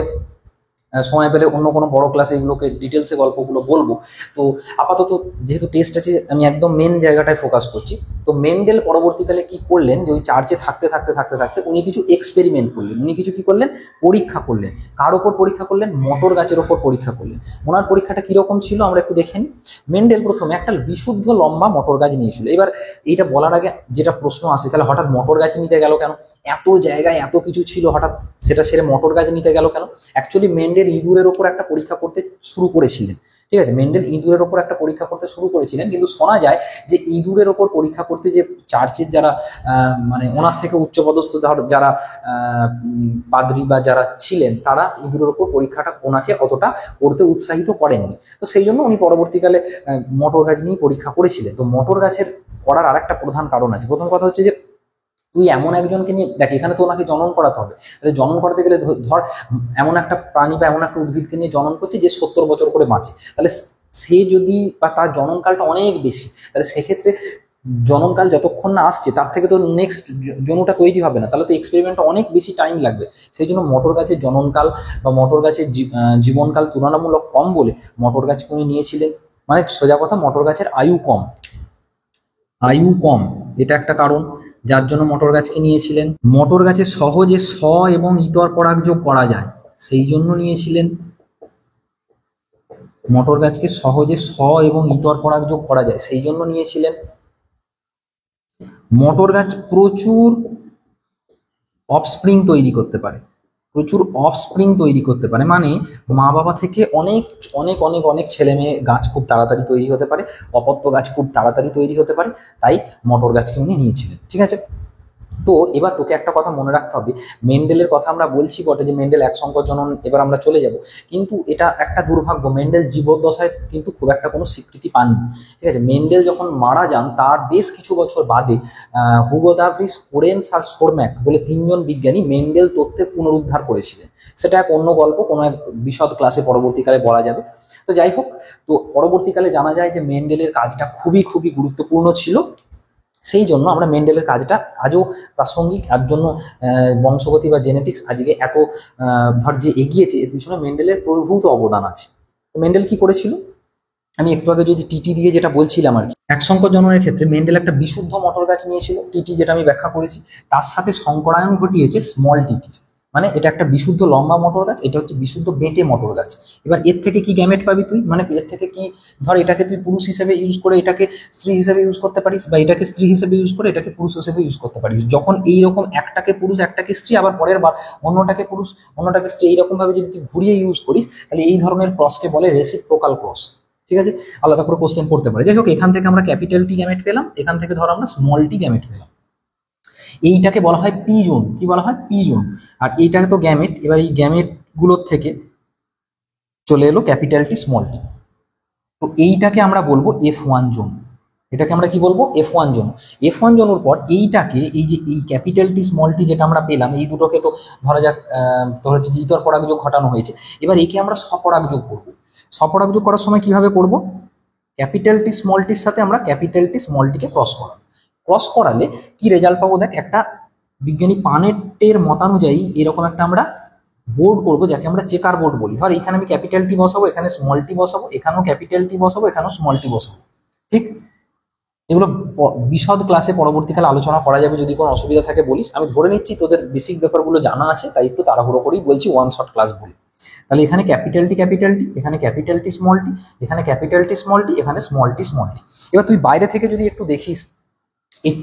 সময় পেলে অন্য কোনো বড় ক্লাসে এগুলোকে ডিটেলসে গল্পগুলো বলবো। তো আপাতত যেহেতু টেস্ট আছে, আমি একদম মেন জায়গাটায় ফোকাস করছি। তো মেন্ডেল পরবর্তীকালে কি করলেন, যে ওই চার্চে থাকতে থাকতে থাকতে থাকতে উনি কিছু এক্সপেরিমেন্ট করলেন, উনি কিছু কি করলেন, পরীক্ষা করলেন। কার ওপর পরীক্ষা করলেন? মটর গাছের ওপর পরীক্ষা করলেন। ওনার পরীক্ষাটা কিরকম ছিল আমরা একটু দেখে নিই। মেন্ডেল প্রথমে একটা বিশুদ্ধ লম্বা মটর গাছ নিয়েছিল। এবার এইটা বলার আগে যেটা প্রশ্ন আসে, তাহলে হঠাৎ মটর গাছ নিতে গেল কেন? এত জায়গায় এত কিছু ছিল, হঠাৎ সেটা ছেড়ে মটর গাছ নিতে গেল কেন? অ্যাকচুয়ালি মেন্ডেল ইঁদুরের ওপর একটা পরীক্ষা করতে শুরু করেছিলেন, ঠিক আছে। মেন্ডেল ইঁদুরের ওপর একটা পরীক্ষা করতে শুরু করেছিলেন, কিন্তু শোনা যায় যে ইঁদুরের ওপর পরীক্ষা করতে যে চার্চের যারা মানে ওনার থেকে উচ্চপদস্থ যারা পাদ্রী বা যারা ছিলেন, তারা ইঁদুরের ওপর পরীক্ষাটা ওনাকে অতটা করতে উৎসাহিত করেননি। তো সেই জন্য উনি পরবর্তীকালে মটর গাছ নিয়ে পরীক্ষা করেছিলেন। তো মটর গাছের করার আরেকটা প্রধান কারণ আছে। প্রথম কথা হচ্ছে যে তুই এমন একজনকে নিয়ে দেখ, এখানে তো ওনাকে জনন করাতে হবে। তাহলে জনন করাতে গেলে ধর এমন একটা প্রাণী বা এমন একটা উদ্ভিদকে নিয়ে জনন করছে যে 70 বছর করে বাঁচে, তাহলে সে যদি বা তার জননকালটা অনেক বেশি, তাহলে সেক্ষেত্রে জননকাল যতক্ষণ না আসছে তার থেকে তো নেক্সট জনুটা তৈরি হবে না, তাহলে তো এক্সপেরিমেন্টটা অনেক বেশি টাইম লাগবে। সেই জন্য মটর গাছের জননকাল বা মটর গাছের জীবনকাল তুলনামূলক কম বলে মটর গাছকে উনি নিয়েছিলেন। মানে সোজা কথা, মটর গাছের আয়ু কম, এটা একটা কারণ যার জন্য মটর গাছকে নিয়েছিলেন। মটর গাছে সহজে এবং ইতর পরাগযোগ করা যায়, সেই জন্য নিয়েছিলেন। মটর গাছকে সহজে এবং ইতর পরাগযোগ করা যায়, সেই জন্য নিয়েছিলেন। মটর গাছ প্রচুর অফস্প্রিং তৈরি করতে পারে, মানে মা বাবা থেকে অনেক অনেক অনেক অনেক ছেলে মেয়ে গাছ খুব তাড়াতাড়ি তৈরি হতে পারে, অপত্য গাছ খুব তাড়াতাড়ি তৈরি হতে পারে, তাই মটর গাছকে উনি নিয়েছিলেন, ঠিক আছে। তো এবার তোকে একটা কথা মনে রাখতে হবে, মেন্ডেলের কথা আমরা বলছি বটে যে মেন্ডেল এক সংকর জনন, এবার আমরা চলে যাব, কিন্তু এটা একটা দুর্ভাগ্য, মেন্ডেল জীবদ্দশায় কিন্তু খুব একটা কোনো স্বীকৃতি পাননি। ঠিক আছে, মেন্ডেল যখন মারা যান তার বেশ কিছু বছর বাদে হুগো দাভিস, কোরেন্স আর সোরম্যাক বলে তিনজন বিজ্ঞানী মেন্ডেল তত্ত্বের পুনরুদ্ধার করেছিলেন। সেটা এক অন্য গল্প, কোনো এক বিশদ ক্লাসে পরবর্তীকালে বলা যাবে। তো যাই হোক, তো পরবর্তীকালে জানা যায় যে মেন্ডেলের কাজটা খুবই খুবই গুরুত্বপূর্ণ ছিল। সেই জন্য আমরা মেন্ডেলের কাজটা আজও প্রাসঙ্গিক, এর জন্য বংশগতি বা জেনেটিক্স আজকে এত ধর যে এগিয়েছে, এর পিছনে মেন্ডেলের প্রভূত অবদান আছে। তো মেন্ডেল কি করেছিল, আমি একটু আগে যদি টিটি দিয়ে যেটা বলছিলাম আর কি, এক সংকর জননের ক্ষেত্রে মেন্ডেল একটা বিশুদ্ধ মটর গাছ নিয়েছিল, টিটি যেটা আমি ব্যাখ্যা করেছি, তার সাথে সংকরায়ন ঘটিয়েছে স্মল টিটি, মানে এটা একটা বিশুদ্ধ লম্বা মটর গাছ, এটা হচ্ছে বিশুদ্ধ বেঁটে মটর গাছ। এবার এর থেকে কি গ্যামেট পাবি তুই, মানে এর থেকে কি, ধর এটাকে তুই পুরুষ হিসেবে ইউজ করে এটাকে স্ত্রী হিসেবে ইউজ করতে পারিস, বা এটাকে স্ত্রী হিসেবে ইউজ করে এটাকে পুরুষ হিসেবে ইউজ করতে পারিস। যখন এইরকম একটাকে পুরুষ একটাকে স্ত্রী, আবার পরের বার অন্যটাকে পুরুষ অন্যটাকে স্ত্রী, এইরকম ভাবে যদি তুই ঘুরিয়ে ইউজ করিস, তাহলে এই ধরনের ক্রসকে বলে রেসিপ্রোকাল ক্রস। ঠিক আছে, আলাদা করে কোশ্চেন করতে পারে। যাই হোক, এখান থেকে আমরা ক্যাপিটাল টি গ্যামেট পেলাম, এখান থেকে ধর আমরা স্মল টি গ্যামেট পেলাম, এইটাকে বলা হয় পি জোন। কি বলা হয়? P zone. আর এইটাকে তো গ্যামেট, এবার এই গ্যামেট গুলোর থেকে চলে এলো ক্যাপিটাল টি স্মল টি, তো এইটাকে আমরা বলবো F1 জোন। এটাকে আমরা কি বলবো? F1 zone. F1 জোনের পর এইটাকে, এই যে এই ক্যাপিটাল টি স্মল টি যেটা আমরা পেলাম, এই দুটোকে তো ধরা যাক তোর হচ্ছে যে ইতর পরাগযোগ ঘটানো হয়েছে, এবার একে আমরা স্বপরাগযোগ করবো। স্বপরাগযোগ করার সময় কিভাবে করব? ক্যাপিটাল টি স্মল টির সাথে আমরা ক্যাপিটাল টি স্মল টিকে ক্রস করাবো। ক্রস করালে কি রেজাল্ট পাবো? দেখ, একটা বিজ্ঞানী পানেটের মতানুযায়ী এরকম একটা আমরা বোর্ড করবো, যাকে আমরা চেকার বোর্ড বলি। ধর এখানে আমি ক্যাপিটাল টি বসাবো, এখানে স্মল টি বসাবো, এখানেও ক্যাপিটাল টি বসাবো, এখানেও স্মল টি বসাবো। ঠিক, এগুলো বিশদ ক্লাসে পরবর্তীকালে আলোচনা করা যাবে, যদি কোনো অসুবিধা থাকে বলিস। আমি ধরে নিচ্ছি তোদের বেসিক ব্যাপারগুলো জানা আছে, তাই একটু তাড়াহুড়ো করেই বলছি, ওয়ান শট ক্লাস বলি। তাহলে এখানে ক্যাপিটাল টি, এখানে ক্যাপিটাল টি স্মল টি, এখানে ক্যাপিটাল টি স্মল টি, এখানে স্মল টি স্মল টি। এবার তুই বাইরে থেকে যদি একটু দেখিস,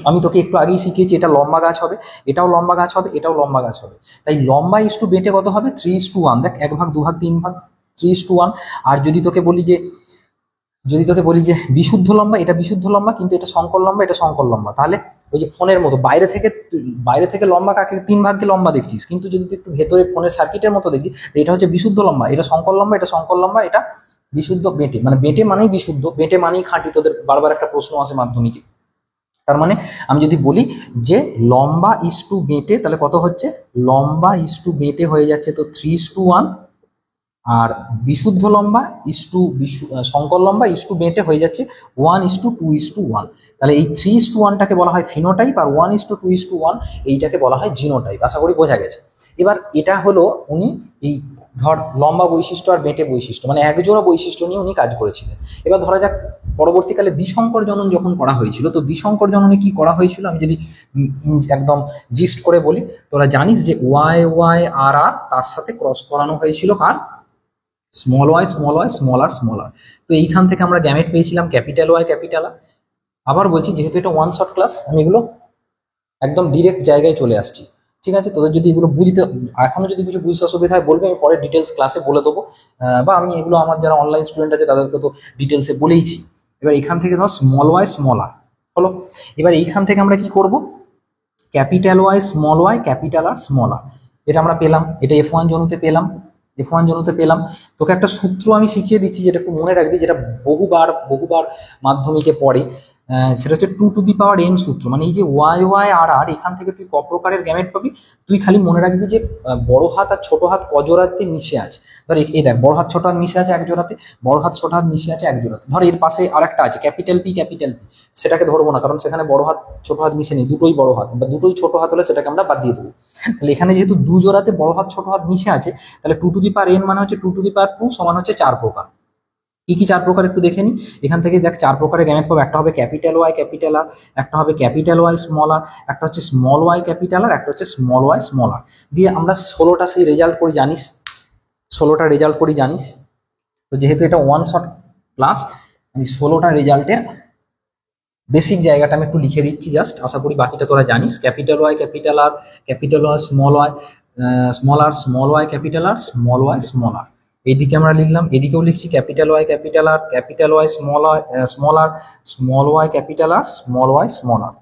আমি তোকে একটু আগেই শিখিয়েছি, এটা লম্বা গাছ হবে, এটাও লম্বা গাছ হবে, এটাও লম্বা গাছ হবে। তাই লম্বা ইস টু বেটে কত হবে? 3:1। দেখ, 1 ভাগ 2 ভাগ 3 ভাগ, 3:1। আর যদি তোকে বলি যে বিশুদ্ধ লম্বা, এটা বিশুদ্ধ লম্বা, কিন্তু এটা সংকর লম্বা, এটা সংকর লম্বা, তাহলে ওই যে ফোনের মতো বাইরে থেকে লম্বা কাকে 3 ভাগকে লম্বা দেখছিস, কিন্তু যদি তুই একটু ভেতরে ফোনের সার্কিটের মতো দেখি, এটা হচ্ছে বিশুদ্ধ লম্বা, এটা সংকর লম্বা, এটা সংকর লম্বা, এটা বিশুদ্ধ বেঁটে। মানে বেঁটে মানেই বিশুদ্ধ, বেঁটে মানেই খাঁটি। তোদের বারবার একটা প্রশ্ন আসে মাধ্যমিকে। তার মানে আমি যদি বলি যে লম্বা ইস টু বেঁটে, তাহলে কত হচ্ছে? লম্বা ইস টু বেঁটে হয়ে যাচ্ছে তো 3:1, আর বিশুদ্ধ লম্বা ইস টু সংকর লম্বা ইস টু বেঁটে হয়ে যাচ্ছে 1:2:1। তাহলে এই 3:1টাকে বলা হয় ফিনোটাইপ, আর 1:2:1 এইটাকে বলা হয় জিনোটাইপ। আশা করি বোঝা গেছে। এবার এটা হলো উনি এই ধর লম্বা বৈশিষ্ট্য আর বেঁটে বৈশিষ্ট্য, মানে একজোড়া বৈশিষ্ট্য নিয়ে উনি কাজ করেছিলেন। এবার ধরা যাক পরবর্তীকালে দ্বিসংকর জনন যখন করা হয়েছিল, তো দ্বিসংকর জননে কি করা হয়েছিল আমি যদি একদম জিস্ট করে বলি, তোরা জানিস যে YYRR তার সাথে ক্রস করানো হয়েছিল কার? Small Y small Y small R small R. তো এইখান থেকে আমরা গ্যামেট পেয়েছিলাম ক্যাপিটাল ওয়াই ক্যাপিটাল আর। আবার বলছি, যেহেতু এটা ওয়ান শট ক্লাস, আমি এগুলো একদম ডিরেক্ট জায়গায় চলে আসছি। ঠিক আছে, তোদের যদি এগুলো বুঝতে এখনো যদি কিছু বুঝতে অসুবিধা হয় বলবে, আমি পরে ডিটেলস ক্লাসে বলে দেবো, বা আমি এগুলো আমার যারা অনলাইন স্টুডেন্ট আছে তাদেরকে তো ডিটেলসে বলেইছি। এবার এখান থেকে ধর স্মল ওয়াই স্মল আর হলো। এবার এইখান থেকে আমরা কি করব? Capital Y small Y capital R small R, এটা আমরা পেলাম, এটা F1 জনুতে পেলাম, F1 জনুতে পেলাম। তোকে একটা সূত্র আমি শিখিয়ে দিচ্ছি, যেটা একটু মনে রাখবি, যেটা বহুবার বহুবার মাধ্যমিকে পড়ে। সেটা হচ্ছে 2n সূত্র। মানে এই যে YYRR, এখান থেকে তুই ক প্রকারের গ্যামেট পাবি, তুই খালি মনে রাখবি যে বড় হাত আর ছোট হাত কজোড়াতে মিশে আছে। ধর এই দেখ, বড় হাত ছোট হাত মিশে আছে এক জোড়াতে, বড় হাত ছোট হাত মিশে আছে এক জোড়াতে। ধর এর পাশে আরেকটা আছে ক্যাপিটাল পি, সেটাকে ধরবো না, কারণ সেখানে বড় হাত ছোট হাত মিশে নেই, দুটোই বড় হাত, বা দুটোই ছোট হাত হলে সেটাকে আমরা বাদ দিয়ে দেবো। তাহলে এখানে যেহেতু দু জোড়াতে বড় হাত ছোট হাত মিশে আছে, তাহলে 2n মানে হচ্ছে 2 সমান হচ্ছে 4 প্রকার। কি কি 4 প্রকার একটু দেখে নি। এখান থেকে দেখ 4 প্রকারের গ্যামেট পাবো। একটা হবে ক্যাপিটাল ওয়াই ক্যাপিটাল আর, একটা হবে ক্যাপিটাল ওয়াই স্মল আর, একটা হচ্ছে স্মল ওয়াই ক্যাপিটাল আর, একটা হচ্ছে স্মল ওয়াই স্মল আর। দিয়ে আমরা 16টা সেই রেজাল্ট করি জানিস, 16টা রেজাল্ট করি জানিস। তো যেহেতু এটা ওয়ান শট ক্লাস, আমি 16টা রেজাল্টের বেসিক জায়গাটা আমি একটু লিখে দিচ্ছি জাস্ট, আশা করি বাকিটা তোরা জানিস। Capital Y capital R, capital Y small R, small Y capital R, small Y small R. এইদিকে আমরা লিখলাম, এদিকেও লিখছি capital Y capital R, capital Y small R, small Y capital R, small Y small R.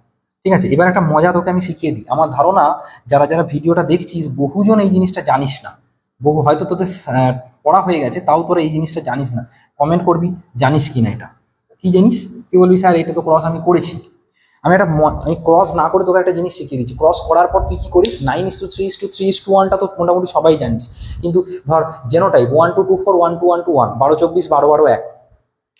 ঠিক আছে, এবার একটা মজা তোকে আমি শিখিয়ে দিই। আমার ধারণা যারা যারা ভিডিওটা দেখছিস বহুজন এই জিনিসটা জানিস না, বহু হয়তো তোদের পড়া হয়ে গেছে তাও তোরা এই জিনিসটা জানিস না। কমেন্ট করবি জানিস কি না এটা। কি জানিস? তুই বলবি স্যার এটা তো ক্রস আমি করেছি। আমি ক্রস না করে তোকে একটা জিনিস শিখিয়ে দিচ্ছি। ক্রস করার পর তুই কি করিস, 9:3:3:1টা তো মোটামুটি সবাই জানিস। কিন্তু ধর জেনোটাইপ 1 2 2 4 1 2 1 2 1 12 24 12 12 1,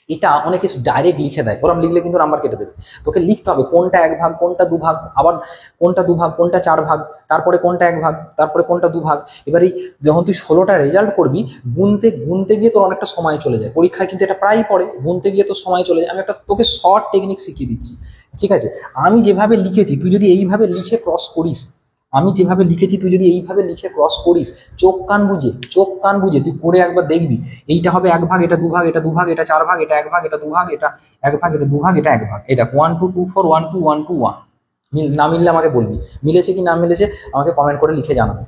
এটা অনেকে ডাইরেক্ট লিখে দেয়, ওরম লিখলে কিন্তু নাম্বার কেটে দেবে। তোকে লিখতে হবে কোনটা 1 ভাগ, কোনটা 2 ভাগ, আবার কোনটা 2 ভাগ, কোনটা 4 ভাগ, তারপরে কোনটা 1 ভাগ, তারপরে কোনটা 2 ভাগ। এবারে যখন তুই 16টা রেজাল্ট করবি, গুনতে গুনতে গিয়ে তোর অনেকটা সময় চলে যায়। পরীক্ষায় কিন্তু এটা প্রায়ই পড়ে, গুনতে গিয়ে তোর সময় চলে যায়। আমি একটা তোকে শর্ট টেকনিক শিখিয়ে দিচ্ছি, ঠিক আছে? আমি যেভাবে লিখেছি তুই যদি এইভাবে লিখে ক্রস করিস, আমি যেভাবে লিখেছি তুই যদি এইভাবে লিখে ক্রস করিস, চোখ কান বুঝে তুই করে একবার দেখবি। এইটা হবে 1 ভাগ, এটা 2 ভাগ, এটা 2 ভাগ, এটা 4 ভাগ, এটা 1 ভাগ, এটা 2 ভাগ, এটা 1 ভাগ, এটা 2 ভাগ, এটা 1 ভাগ। এটা 1 2 2 4 1 2 1 2 1। না মিললে আমাকে বলবি, মিলেছে কি না মিলেছে আমাকে কমেন্ট করে লিখে জানাবে।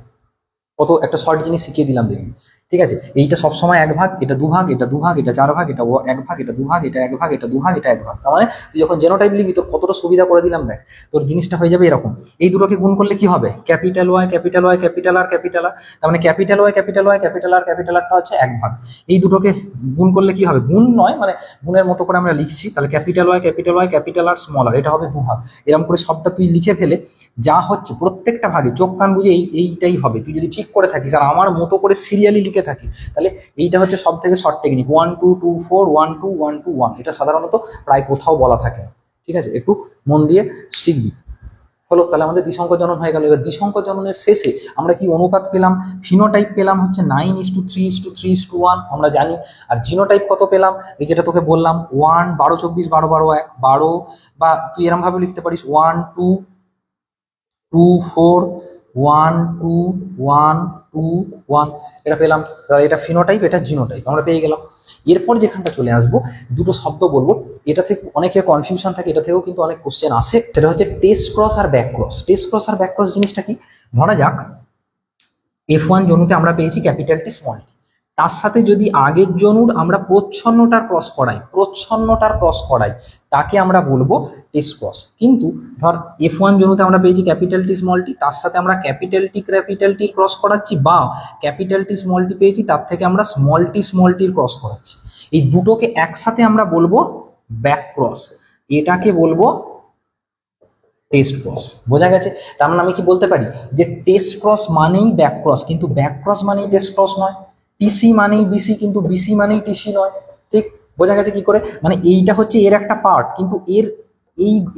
কত একটা শর্ট জিনিস শিখিয়ে দিলাম দেখবি, ঠিক আছে? এইটা সবসময় 1 ভাগ, এটা 2 ভাগ, এটা 2 ভাগ, এটা 4 ভাগ, এটা 1 ভাগ, এটা 2 ভাগ, এটা 1 ভাগ, এটা 2 ভাগ, এটা 1 ভাগ। তার মানে তুই যখন জেনোটাইপ লিখবি তোর কতটা সুবিধা করে দিলাম দেখ। তোর জিনিসটা হয়ে যাবে এরকম। এই দুটোকে গুণ করলে কি হবে? Capital Y capital Y capital R capital R. তার মানে capital Y capital Y capital R capital আরটা হচ্ছে 1 ভাগ। এই দুটোকে গুণ করলে কি হবে? গুণ নয়, মানে গুণের মতো করে আমরা লিখছি। তাহলে capital Y capital R small R, এটা হবে 2 ভাগ। এরকম করে সবটা তুই লিখে ফেলে যা হচ্ছে প্রত্যেকটা ভাগে চোখ কান বুঝে এইটাই হবে। তুই যদি ঠিক করে থাকিস আর আমার মতো করে সিরিয়ালি লিখে থাকিস, তাহলে এইটা হচ্ছে সব থেকে শর্ট টেকনিক। 1 2 2 4 1 2 1 2 1। এটা সাধারণত প্রায় কোথাও বলা থাকে না, ঠিক আছে? একটু মন দিয়ে শিখবি। হলো, তাহলে আমাদের দ্বিসংখ্যক জনন হয়ে গেল। এবার দ্বিসংখ্যক জননের শেষে আমরা কি অনুপাত পেলাম? ফিনোটাইপ পেলাম হচ্ছে 9:3:3:1 আমরা জানি। আর জিনোটাইপ কত পেলাম? এই যেটা তোকে বললাম 1 12 24 12 12 1 12, বা তুই এরম ভাবে লিখতে পারিস 1 2 2 4 1 2 1 2 1। এটা পেলাম। এটা ফিনোটাইপ, এটা জিনোটাইপ আমরা পেয়ে গেলাম। এরপর যেখানটা চলে আসবো, দুটো শব্দ বলবো, এটা থেকে অনেকের কনফিউশন থাকে, এটা থেকেও কিন্তু অনেক কোশ্চেন আসে। সেটা হচ্ছে টেস্ট ক্রস আর ব্যাক ক্রস। টেস্ট ক্রস আর ব্যাক ক্রস জিনিসটা কি? ধরা যাক F1 জনুতে আমরা পেয়েছি ক্যাপিটাল টি স্মল টি, তার সাথে যদি আগের জনুর আমরা প্রচ্ছন্নটার ক্রস করাই তাকে আমরা বলবো টেস্ট ক্রস। কিন্তু ধর F1 জনুতে আমরা পেয়েছি ক্যাপিটাল টি স্মল টি, তার সাথে আমরা ক্যাপিটাল টি ক্রস করাচ্ছি, বা ক্যাপিটাল টি স্মল টি পেয়েছি তার থেকে আমরা স্মল টির ক্রস করাচ্ছি। এই দুটোকে একসাথে আমরা বলবো ব্যাক ক্রস, এটাকে বলবো টেস্ট ক্রস। বোঝা গেছে? তার মানে আমি কি বলতে পারি যে টেস্ট ক্রস মানেই ব্যাক ক্রস, কিন্তু ব্যাক ক্রস মানেই টেস্ট ক্রস নয়। টিসি মানেই বিসি, কিন্তু বিসি মানেই টিসি নয়। ঠিক বোঝা গেছে কি করে? মানে এইটা হচ্ছে এর একটা পার্ট, কিন্তু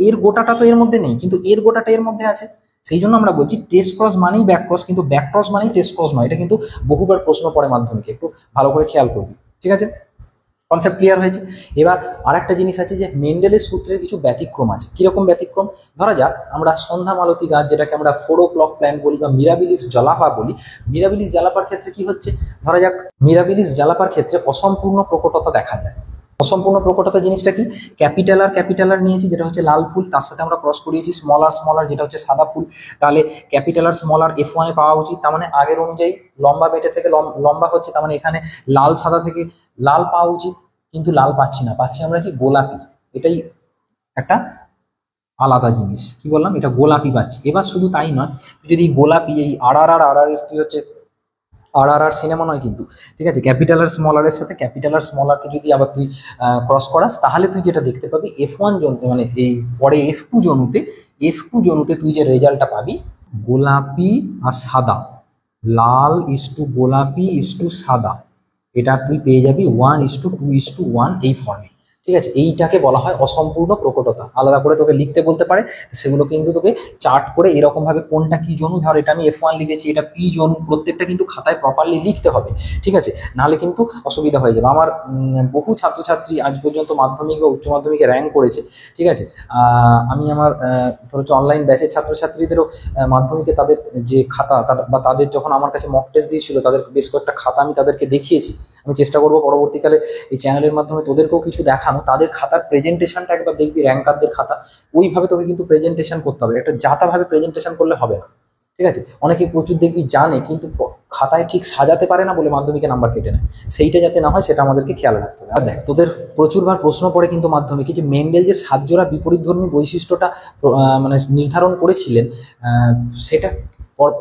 এর গোটাটা তো এর মধ্যে নেই, কিন্তু এর গোটাটা এর মধ্যে আছে। সেই জন্য আমরা বলছি টেস্ট ক্রস মানেই ব্যাক ক্রস, কিন্তু ব্যাক ক্রস মানেই টেস্ট ক্রস নয়। এটা কিন্তু বহুবার প্রশ্ন পড়ে মাধ্যমিকে, একটু ভালো করে খেয়াল করবি, ঠিক আছে? কনসেপ্ট ক্লিয়ার হয়েছে? এবার আর একটা জিনিস আছে যে মেন্ডেলের সূত্রের কিছু ব্যতিক্রম আছে। কিরকম ব্যতিক্রম? ধরা যাক আমরা সন্ধ্যা মালতী গাছ, যেটাকে আমরা 4 o'clock প্ল্যান্ট বলি বা মিরাবিলিস জালাপা বলি। মিরাবিলিস জালাপার ক্ষেত্রে কি হচ্ছে? ধরা যাক মিরাবিলিস জালাপার ক্ষেত্রে অসম্পূর্ণ প্রকটতা দেখা যায়। অসম্পূর্ণ প্রকটতা জিনিসটা কি? ক্যাপিটাল আর নিয়েছি, যেটা হচ্ছে লাল ফুল, তার সাথে আমরা ক্রস করিয়েছি স্মল আর যেটা হচ্ছে সাদা ফুল। তাহলে ক্যাপিটাল আর স্মল আর F1 এ পাওয়া উচিত। তার মানে আগের অনুযায়ী লম্বা বেটে থেকে লম্বা হচ্ছে, তার মানে এখানে লাল সাদা থেকে লাল পাওয়া উচিত, কিন্তু লাল পাচ্ছি না, পাচ্ছি আমরা কি গোলাপি। এটাই একটা আলাদা জিনিস। কি বললাম? এটা গোলাপি পাচ্ছি। এবার শুধু তাই নয়, তুই যদি গোলাপি এই আর তুই হচ্ছে আর সিনেমা নয় কিন্তু, ঠিক আছে? ক্যাপিটাল আর স্মল এর সাথে ক্যাপিটাল আর স্মল আরকে যদি আবার তুই ক্রস করাস, তাহলে তুই যেটা দেখতে পাবি F1 জনু, মানে এই পরে F2 জনুতে তুই যে রেজাল্টটা পাবি গোলাপি আর সাদা, লাল ইস্টু গোলাপি ইস্টু সাদা, এটা তুই পেয়ে যাবি 1:2:1 এই ফর্মে। ঠিক আছে? এইটাকে বলা হয় অসম্পূর্ণ প্রকটতা। আলাদা করে তোকে লিখতে বলতে পারে, সেগুলো কিন্তু তোকে চার্ট করে এরকম ভাবে কোনটা কি জনু, ধর এটা আমি F1 লিখেছি, এটা পি জনু, প্রত্যেকটা কিন্তু খাতায় প্রপারলি লিখতে হবে, ঠিক আছে? নাহলে কিন্তু অসুবিধা হয়ে যাবে। আমার বহু ছাত্রছাত্রী আজ পর্যন্ত মাধ্যমিক বা উচ্চ মাধ্যমিকে র্যাঙ্ক করেছে, ঠিক আছে? আমি আমার ধর হচ্ছে অনলাইন ব্যাচের ছাত্রছাত্রীদেরও মাধ্যমিকে তাদের যে খাতা বা তাদের যখন আমার কাছে মক টেস্ট দিয়েছিল, তাদের বেশ কয়েকটা খাতা আমি তাদেরকে দেখিয়েছি। আমি চেষ্টা করবো পরবর্তীকালে এই চ্যানেলের মাধ্যমে তোদেরকেও কিছু দেখানো। তাদের খাতার প্রেজেন্টেশনটা একবার দেখবি, র্যাঙ্কারদের খাতা, ওইভাবে তোকে কিন্তু প্রেজেন্টেশন করতে হবে। একটা জাতাভাবে প্রেজেন্টেশন করলে হবে না, ঠিক আছে? অনেকে প্রচুর দেখবি জানে, কিন্তু খাতায় ঠিক সাজাতে পারে না বলে মাধ্যমিকে নাম্বার কেটে নেয়। সেইটা যাতে না হয় সেটা আমাদেরকে খেয়াল রাখতে হবে। আর দেখ, তোদের প্রচুরবার প্রশ্ন পড়ে কিন্তু মাধ্যমিকে, যে মেন্ডেল যে সাতজোড়া বিপরীতধর্মী বৈশিষ্ট্যটা মানে নির্ধারণ করেছিলেন, সেটা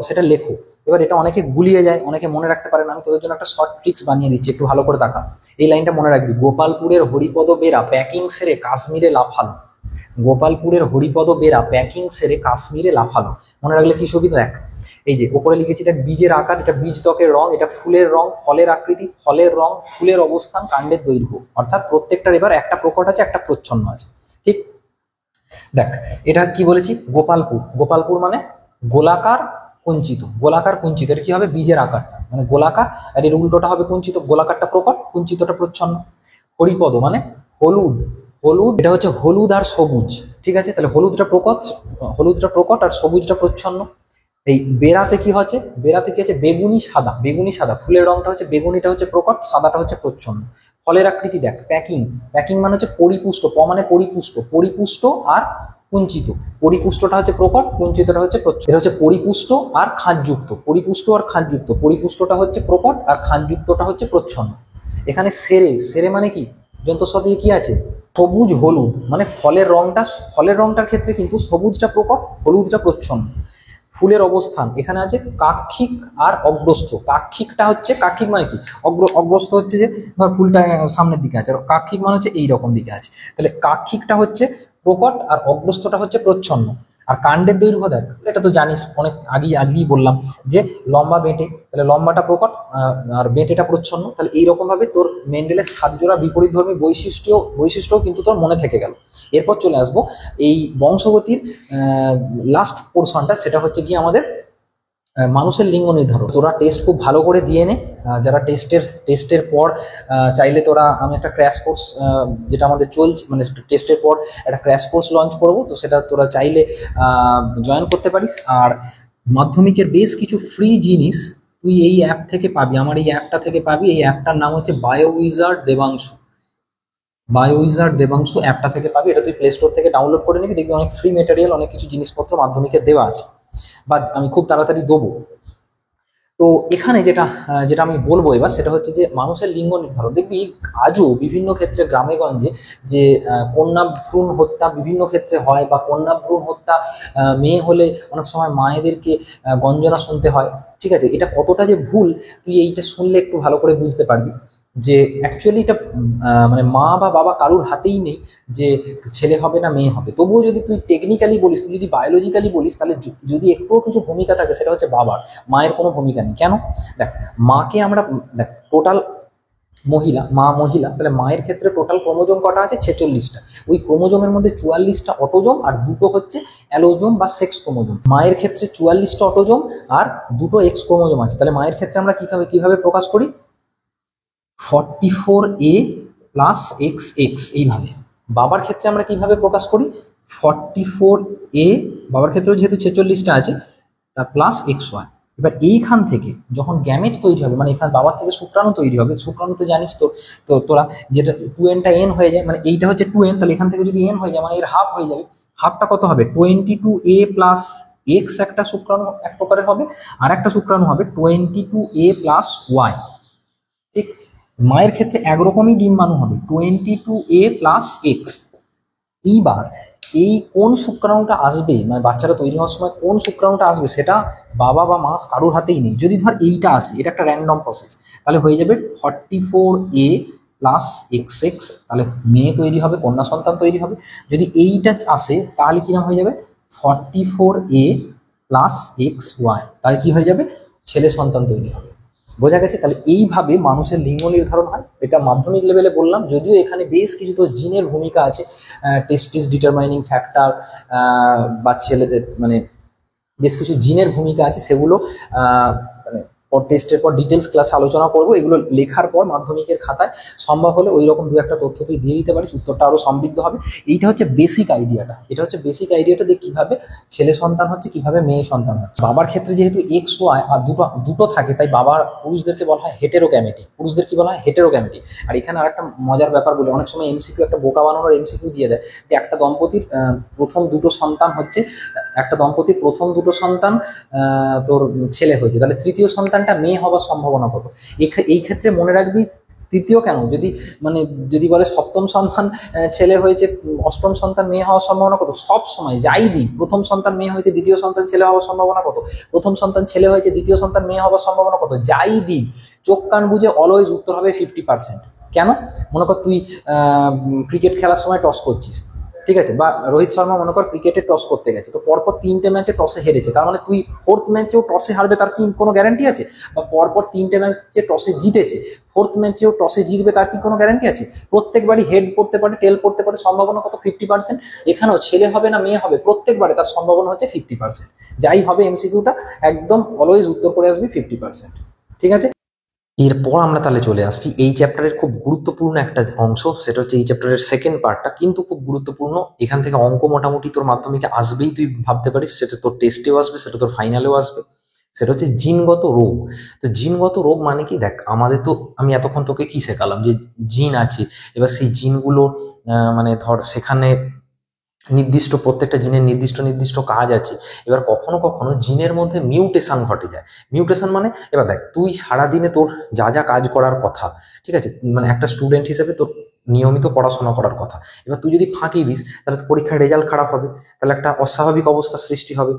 সেটা লেখো। এবার এটা অনেকে গুলিয়ে যায়, অনেকে মনে রাখতে পারে না। আমি তোদের জন্য একটা শর্ট ট্রিক্স বানিয়ে দিচ্ছি, একটু ভালো করে দেখা। এই লাইনটা মনে রাখবি, গোপালপুরের হরিপদ বেরা প্যাকিং সেরে কাশ্মীরে লাফালো। গোপালপুরের হরিপদ বেরা প্যাকিং সেরে কাশ্মীরে লাফালো। মনে রাখলে কি সুবিধা দেখ, এই যে ওপরে লিখেছি দেখ, বীজের আকার, এটা বীজ ত্বকের রং, এটা ফুলের রং, ফলের আকৃতি, ফলের রং, ফুলের অবস্থান, কাণ্ডের দৈর্ঘ্য, অর্থাৎ প্রত্যেকটার এবার একটা প্রকট আছে, একটা প্রচ্ছন্ন আছে। ঠিক, দেখ এটা কি বলেছি, গোপালপুর। গোপালপুর মানে গোলাকার কুঞ্চিত, গোলাকার কুঞ্চিত। এটা কি হবে, বীজের আকারটা মানে গোলাকার, আর এর উল্টোটা হবে কুঞ্চিত। গোলাকারটা প্রকট, কুঞ্চিতটা প্রচ্ছন্ন। হরিপদ মানে হলুদ, হলুদ এটা হচ্ছে হলুদ আর সবুজ। ঠিক আছে, তাহলে হলুদটা প্রকট, হলুদটা প্রকট আর সবুজটা প্রচ্ছন্ন। এই বেড়াতে কি হচ্ছে, বেড়াতে কি হচ্ছে, বেগুনি সাদা, বেগুনি সাদা। ফুলের রংটা হচ্ছে বেগুনিটা হচ্ছে প্রকট, সাদাটা হচ্ছে প্রচ্ছন্ন। ফলের আকৃতি দেখ, প্যাকিং, প্যাকিং মানে হচ্ছে পরিপুষ্ট, মানে পরিপুষ্ট, পরিপুষ্ট আর কুঞ্চিত। পরিপুষ্টটা হচ্ছে প্রকট, কুঞ্চিতটা হচ্ছে প্রচ্ছন্ন। এটা হচ্ছে পরিপুষ্ট আর খাঁজযুক্ত, পরিপুষ্ট আর খাঁজযুক্ত। পরিপুষ্টটা হচ্ছে প্রকট আর খাঁজযুক্তটা হচ্ছে প্রচ্ছন্ন। এখানে সেরে, সেরে মানে কি, যন্তস্ব দিয়ে কি আছে, সবুজ হলুদ, মানে ফলের রংটা, ফলের রংটার ক্ষেত্রে কিন্তু সবুজটা প্রকট, হলুদটা প্রচ্ছন্ন। ফুলের অবস্থান এখানে আছে কাক্ষিক আর অগ্রস্থ। কাক্ষিকটা হচ্ছে, কাক্ষিক মানে কি, অগ্রস্থ হচ্ছে যে ধর ফুলটা সামনের দিকে আছে, আর কাক্ষিক মানে হচ্ছে এইরকম দিকে আছে। তাহলে কাক্ষিকটা হচ্ছে প্রকট আর অগ্রস্থটা হচ্ছে প্রচ্ছন্ন। আর কাণ্ডের দৈর্ঘ্য দেখ, এটা তো জানিস, অনেক আজকেই বললাম যে লম্বা বেঁটে, তাহলে লম্বাটা প্রকট আর বেঁটেটা প্রচ্ছন্ন। তাহলে এইরকম ভাবে তোর মেন্ডেলের সাতজোড়া বিপরীতধর্মী বৈশিষ্ট্যও কিন্তু তোর মনে থেকে গেল। এরপর চলে আসবো এই বংশগতির লাস্ট পোর্শনটা, সেটা হচ্ছে কি আমাদের মানুষের লিঙ্গ নির্ধারণ। তোরা টেস্ট খুব ভালো করে দিয়ে নে। যারা টেস্টের পর চাইলে তোরা, আমি একটা ক্র্যাশ কোর্স যেটা আমাদের চলছে, মানে টেস্টের পর একটা ক্র্যাশ কোর্স লঞ্চ করবো, তো সেটা তোরা চাইলে জয়েন করতে পারিস। আর মাধ্যমিকের বেশ কিছু ফ্রি জিনিস তুই এই অ্যাপ থেকে পাবি, আমার এই অ্যাপটা থেকে পাবি। এই অ্যাপটার নাম হচ্ছে বায়োউইজার্ড দেবাংশু। বায়োউইজার্ড দেবাংশু অ্যাপটা থেকে পাবি। এটা তুই প্লে স্টোর থেকে ডাউনলোড করে নিবি, দেখবি অনেক ফ্রি মেটেরিয়াল, অনেক কিছু জিনিসপত্র মাধ্যমিকের দেওয়া আছে, বা আমি খুব তাড়াতাড়ি দেবো। তো এখানে যেটা যেটা আমি বলবো এবার, সেটা হচ্ছে যে মানুষের লিঙ্গ নির্ধারণ। দেখবি আজও বিভিন্ন ক্ষেত্রে গ্রামে গঞ্জে যে কন্যা ভ্রূণ হত্যা বিভিন্ন ক্ষেত্রে হয়, বা কন্যা ভ্রূণ হত্যা মেয়ে হলে অনেক সময় মায়েদেরকে গঞ্জনা শুনতে হয়। ঠিক আছে, এটা কতটা যে ভুল তুই এইটা শুনলে একটু ভালো করে বুঝতে পারবি, যে অ্যাকচুয়ালি এটা মানে মা বা বাবা কারুর হাতেই নেই যে ছেলে হবে না মেয়ে হবে। তবুও যদি তুই টেকনিক্যালি বলিস, তুই যদি বায়োলজিক্যালি বলিস, তাহলে যদি একটুও কিছু ভূমিকা থাকে সেটা হচ্ছে বাবার, মায়ের কোনো ভূমিকা নেই। কেন, দেখ মাকে আমরা, দেখ টোটাল মহিলা, মা মহিলা, তাহলে মায়ের ক্ষেত্রে টোটাল ক্রোমোজোম কটা আছে, 46টা। ওই ক্রোমোজোমের মধ্যে 44টা অটোজোম আর দুটো হচ্ছে অ্যালোজোম বা সেক্স ক্রোমোজোম। মায়ের ক্ষেত্রে 44টা অটোজোম আর দুটো এক্স ক্রোমোজোম আছে। তাহলে মায়ের ক্ষেত্রে আমরা কিভাবে প্রকাশ করি, 44A প্লাস XX এইভাবে। বাবার ক্ষেত্রে আমরা কিভাবে প্রকাশ করি, 44A, বাবার ক্ষেত্রেও যেহেতু 46টা আছে, তা প্লাস XY। এবার এইখান থেকে যখন গ্যামেট তৈরি হবে, মানে এখানে বাবার থেকে শুক্রাণু তৈরি হবে, শুক্রাণুতে জানিস তো, তো তোরা যেটা 2N-টা N হয়ে যায়, মানে এইটা হচ্ছে 2N, তাহলে এখান থেকে যদি N হয়ে যায় মানে এর হাফ হয়ে যাবে। হাফটা কত হবে, 22A প্লাস X একটা শুক্রাণু এক প্রকারের হবে, আর একটা শুক্রাণু হবে 22A প্লাস Y। ঠিক, মায়ের ক্ষেত্রে একরকমই ডিম্বাণু হবে, 22A প্লাস এক্স। এইবার এই কোন শুক্রাণুটা আসবে, মানে বাচ্চারা তৈরি হওয়ার সময় কোন শুক্রাণুটা আসবে, সেটা বাবা বা মা কারোর হাতেই নেই। যদি ধর এইটা আসে, এটা একটা র্যান্ডম প্রসেস, তাহলে হয়ে যাবে 44A প্লাস XX, তাহলে মেয়ে তৈরি হবে, কন্যা সন্তান তৈরি হবে। যদি এইটা আসে তাহলে কিরকম হয়ে যাবে, 44A প্লাস XY, তাহলে কি হয়ে যাবে, ছেলে সন্তান তৈরি হবে। বোঝা গেছে? তাহলে এইভাবে মানুষের লিঙ্গ নির্ধারণ হয়। এটা মাধ্যমিক লেভেলে বললাম, যদিও এখানে বেশ কিছু তো জিনের ভূমিকা আছে, টেস্টিস ডিটারমাইনিং ফ্যাক্টর, বা ছেলেদের মানে বেশ কিছু জিনের ভূমিকা আছে, সেগুলো মানে টেস্টের পর ডিটেলস ক্লাসে আলোচনা করবো। এগুলো লেখার পর মাধ্যমিকের খাতায় সম্ভব হলে ওই রকম দু একটা তথ্য তুই দিয়ে দিতে পারিস, উত্তরটা আরও সমৃদ্ধ হবে। এইটা হচ্ছে বেসিক আইডিয়াটা, এটা হচ্ছে বেসিক আইডিয়াটা যে কীভাবে ছেলে সন্তান হচ্ছে, কীভাবে মেয়ে সন্তান হচ্ছে। বাবার ক্ষেত্রে যেহেতু XY আর দুটো থাকে, তাই বাবার পুরুষদেরকে বলা হয় হেটেরোগ্যামেটিক, পুরুষদের কি বলা হয়, হেটেরোগ্যামেটিক। আর এখানে আরেকটা মজার ব্যাপার বলে, অনেক সময় এমসিকিউ, একটা বোকা বানানোর এমসিকিউ দিয়ে দেয় যে একটা দম্পতির প্রথম দুটো সন্তান হচ্ছে, একটা দম্পতির প্রথম দুটো সন্তান তোর ছেলে হয়েছে, তাহলে তৃতীয় সন্তান সন্তানটা মেয়ে হওয়ার সম্ভাবনা কত। এই ক্ষেত্রে মনে রাখবি তৃতীয় কেন, যদি বলে সপ্তম সন্তান ছেলে হয়েছে, অষ্টম সন্তান মেয়ে হওয়ার সম্ভাবনা কত, সব সময় যাই দিক, প্রথম সন্তান মেয়ে হয়েছে দ্বিতীয় সন্তান ছেলে হওয়ার সম্ভাবনা কত, প্রথম সন্তান ছেলে হয়েছে দ্বিতীয় সন্তান মেয়ে হওয়ার সম্ভাবনা কত, যাই দিক চোখ কান বুঝে অলওয়েজ উত্তর হবে 50%। কেন? মনে কর তুই ক্রিকেট খেলার সময় টস করছিস, ঠিক আছে, বা রোহিত শর্মা মনে কর ক্রিকেটে টস করতে গেছে, তো পরপর 3টে ম্যাচে টসে হেরেছে, তার মানে তুই 4th ম্যাচেও টসে হারবে তার কি কোনো গ্যারান্টি আছে? বা পরপর 3টে ম্যাচে টসে জিতেছে, 4th ম্যাচেও টসে জিতবে তার কি কোনো গ্যারান্টি আছে? প্রত্যেকবারই হেড পড়তে পারে, টেল পড়তে পারে, সম্ভাবনা কত? 50%। এখানেও ছেলে হবে না মেয়ে হবে, প্রত্যেকবারে তার সম্ভাবনা হচ্ছে 50%। যাই হবে এমসিকিউটা একদম অলওয়েজ উত্তর করে আসবি 50%। ঠিক আছে, এরপর আমরা তাহলে চলে আসছি এই চ্যাপ্টারের খুব গুরুত্বপূর্ণ একটা অংশ, সেটা হচ্ছে এই চ্যাপ্টারের সেকেন্ড পার্টটা, কিন্তু খুব গুরুত্বপূর্ণ। এখান থেকে অঙ্ক মোটামুটি তোর মাধ্যমিকে আসবেই, তুই ভাবতে পারিস, সেটা তোর টেস্টেও আসবে, সেটা তোর ফাইনালেও আসবে। সেটা হচ্ছে জিনগত রোগ। তো জিনগত রোগ মানে কি, দেখ আমাদের তো, আমি এতক্ষণ তোকে কি শেখালাম যে জিন আছে, এবার সেই জিনগুলো মানে ধর সেখানে নির্দিষ্ট প্রত্যেকটা জিনের নির্দিষ্ট নির্দিষ্ট কাজ আছে। এবার কখনো কখনো জিনের মধ্যে মিউটেশন ঘটে যায়। মিউটেশন মানে, এবার দেখ তুই সারাদিনে তোর যা যা কাজ করার কথা, ঠিক আছে, মানে একটা স্টুডেন্ট হিসেবে তোর নিয়মিত পড়াশোনা করার কথা, এবার তুই যদি ফাঁকি দিস তাহলে তো পরীক্ষার রেজাল্ট খারাপ হবে, তাহলে একটা অস্বাভাবিক অবস্থার সৃষ্টি হবে,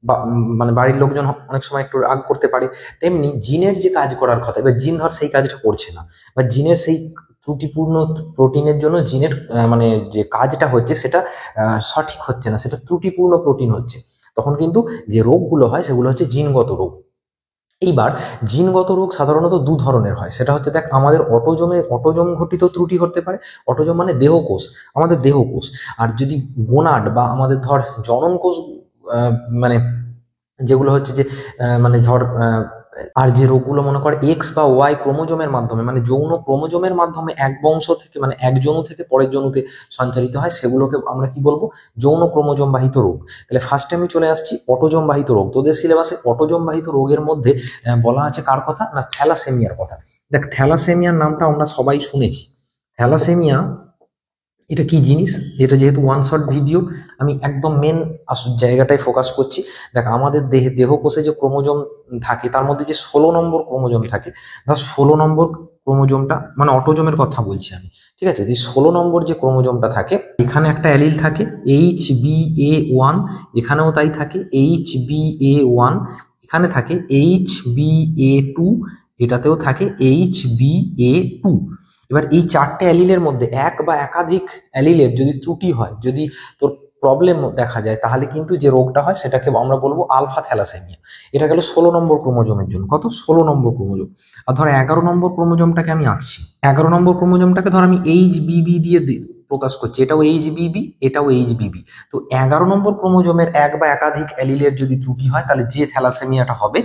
বা মানে বাড়ির লোকজন অনেক সময় একটু রাগ করতে পারে। তেমনি জিনের যে কাজ করার কথা, এবার জিন ধর সেই কাজটা করছে না, বা জিনের সেই ত্রুটিপূর্ণ প্রোটিনের জন্য জিনের মানে যে কাজটা হচ্ছে সেটা সঠিক হচ্ছে না, সেটা ত্রুটিপূর্ণ প্রোটিন হচ্ছে, তখন কিন্তু যে রোগগুলো হয় সেগুলো হচ্ছে জিনগত রোগ। এইবার জিনগত রোগ সাধারণত দু ধরনের হয়, সেটা হচ্ছে দেখ আমাদের অটোজম ঘটিত ত্রুটি হতে পারে। অটোজম মানে দেহকোষ, আমাদের দেহকোষ। আর যদি গোনাড বা আমাদের ধর জনন কোষ, মানে যেগুলো হচ্ছে যে মানে ধর আর যে রোগগুলো মনে কর এক্স বা ওয়াই ক্রোমোজোমের মাধ্যমে, মানে যৌন ক্রোমোজোমের মাধ্যমে এক বংশ থেকে, মানে এক জনু থেকে পরের জনুতে সঞ্চারিত হয়, সেগুলোকে আমরা কি বলবো? যৌন ক্রোমোজোম বাহিত রোগ। তাহলে ফার্স্টে আমি চলে আসছি অটোজোম বাহিত রোগ। তোদের সিলেবাসে অটোজোম বাহিত রোগের মধ্যে বলা আছে কার কথা না, থ্যালাসেমিয়ার কথা। দেখ থ্যালাসেমিয়ার নামটা আমরা সবাই শুনেছি। থ্যালাসেমিয়া এটা কি জিনিস, এটা যেহেতু ওয়ান শট ভিডিও, আমি একদম মেন জায়গাটায় ফোকাস করছি। দেখ আমাদের দেহকোষে যে ক্রোমোজোম থাকে তার মধ্যে যে 16 নম্বর ক্রোমোজোম থাকে, ধর 16 নম্বর ক্রোমোজোমটা, মানে অটোজোমের কথা বলছি আমি, ঠিক আছে, যে 16 নম্বর যে ক্রোমোজোমটা থাকে, এখানে একটা অ্যালিল থাকে HBA1, এখানেও তাই থাকে HBA1, এখানে থাকে HBA2, এটাতেও থাকে HBA2। এবার এই 4টে অ্যালিলের মধ্যে এক বা একাধিক অ্যালিলের যদি ত্রুটি হয়, যদি তোর প্রবলেম দেখা যায়, তাহলে কিন্তু যে রোগটা হয় সেটাকে আমরা বলবো আলফা থ্যালাসেমিয়া। এটা গেল 16 নম্বর ক্রোমোজোমের জন্য। কত? 16 নম্বর ক্রোমোজোম। আর ধর 11 নম্বর ক্রোমোজোমটাকে আমি আঁকছি, 11 নম্বর ক্রোমোজোমটাকে ধর আমি HBB দিয়ে প্রকাশ করছি, এটাও HBB, এটাও HBB। তো 11 নম্বর ক্রোমোজোমের এক বা একাধিক অ্যালিলের যদি ত্রুটি হয়, তাহলে যে থ্যালাসেমিয়াটা হবে,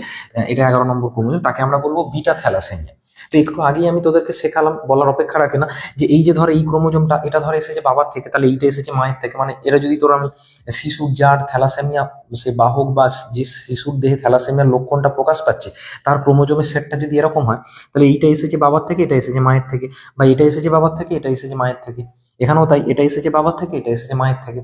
এটা 11 নম্বর ক্রোমোজোম, তাকে আমরা বলবো বিটা থ্যালাসেমিয়া। তো একটু আগেই আমি তোদেরকে শেখালাম, বলার অপেক্ষা রাখে না, যে এই যে ধর এই ক্রোমোজোমটা, এটা ধর এসেছে বাবার থেকে, তাহলে এইটা এসেছে মায়ের থেকে, মানে এরা যদি তোর আমি শিশুর যার থ্যালাসেমিয়া, সে বাহক বা যে শিশুর দেহে থ্যালাসেমিয়ার লক্ষণটা প্রকাশ পাচ্ছে, তার ক্রোমোজোমের সেটটা যদি এরকম হয়, তাহলে এইটা এসেছে বাবার থেকে, এটা এসেছে মায়ের থেকে, বা এটা এসেছে বাবার থেকে, এটা এসেছে মায়ের থেকে। এখানেও তাই, এটা এসেছে বাবার থেকে, এটা এসেছে মায়ের থেকে।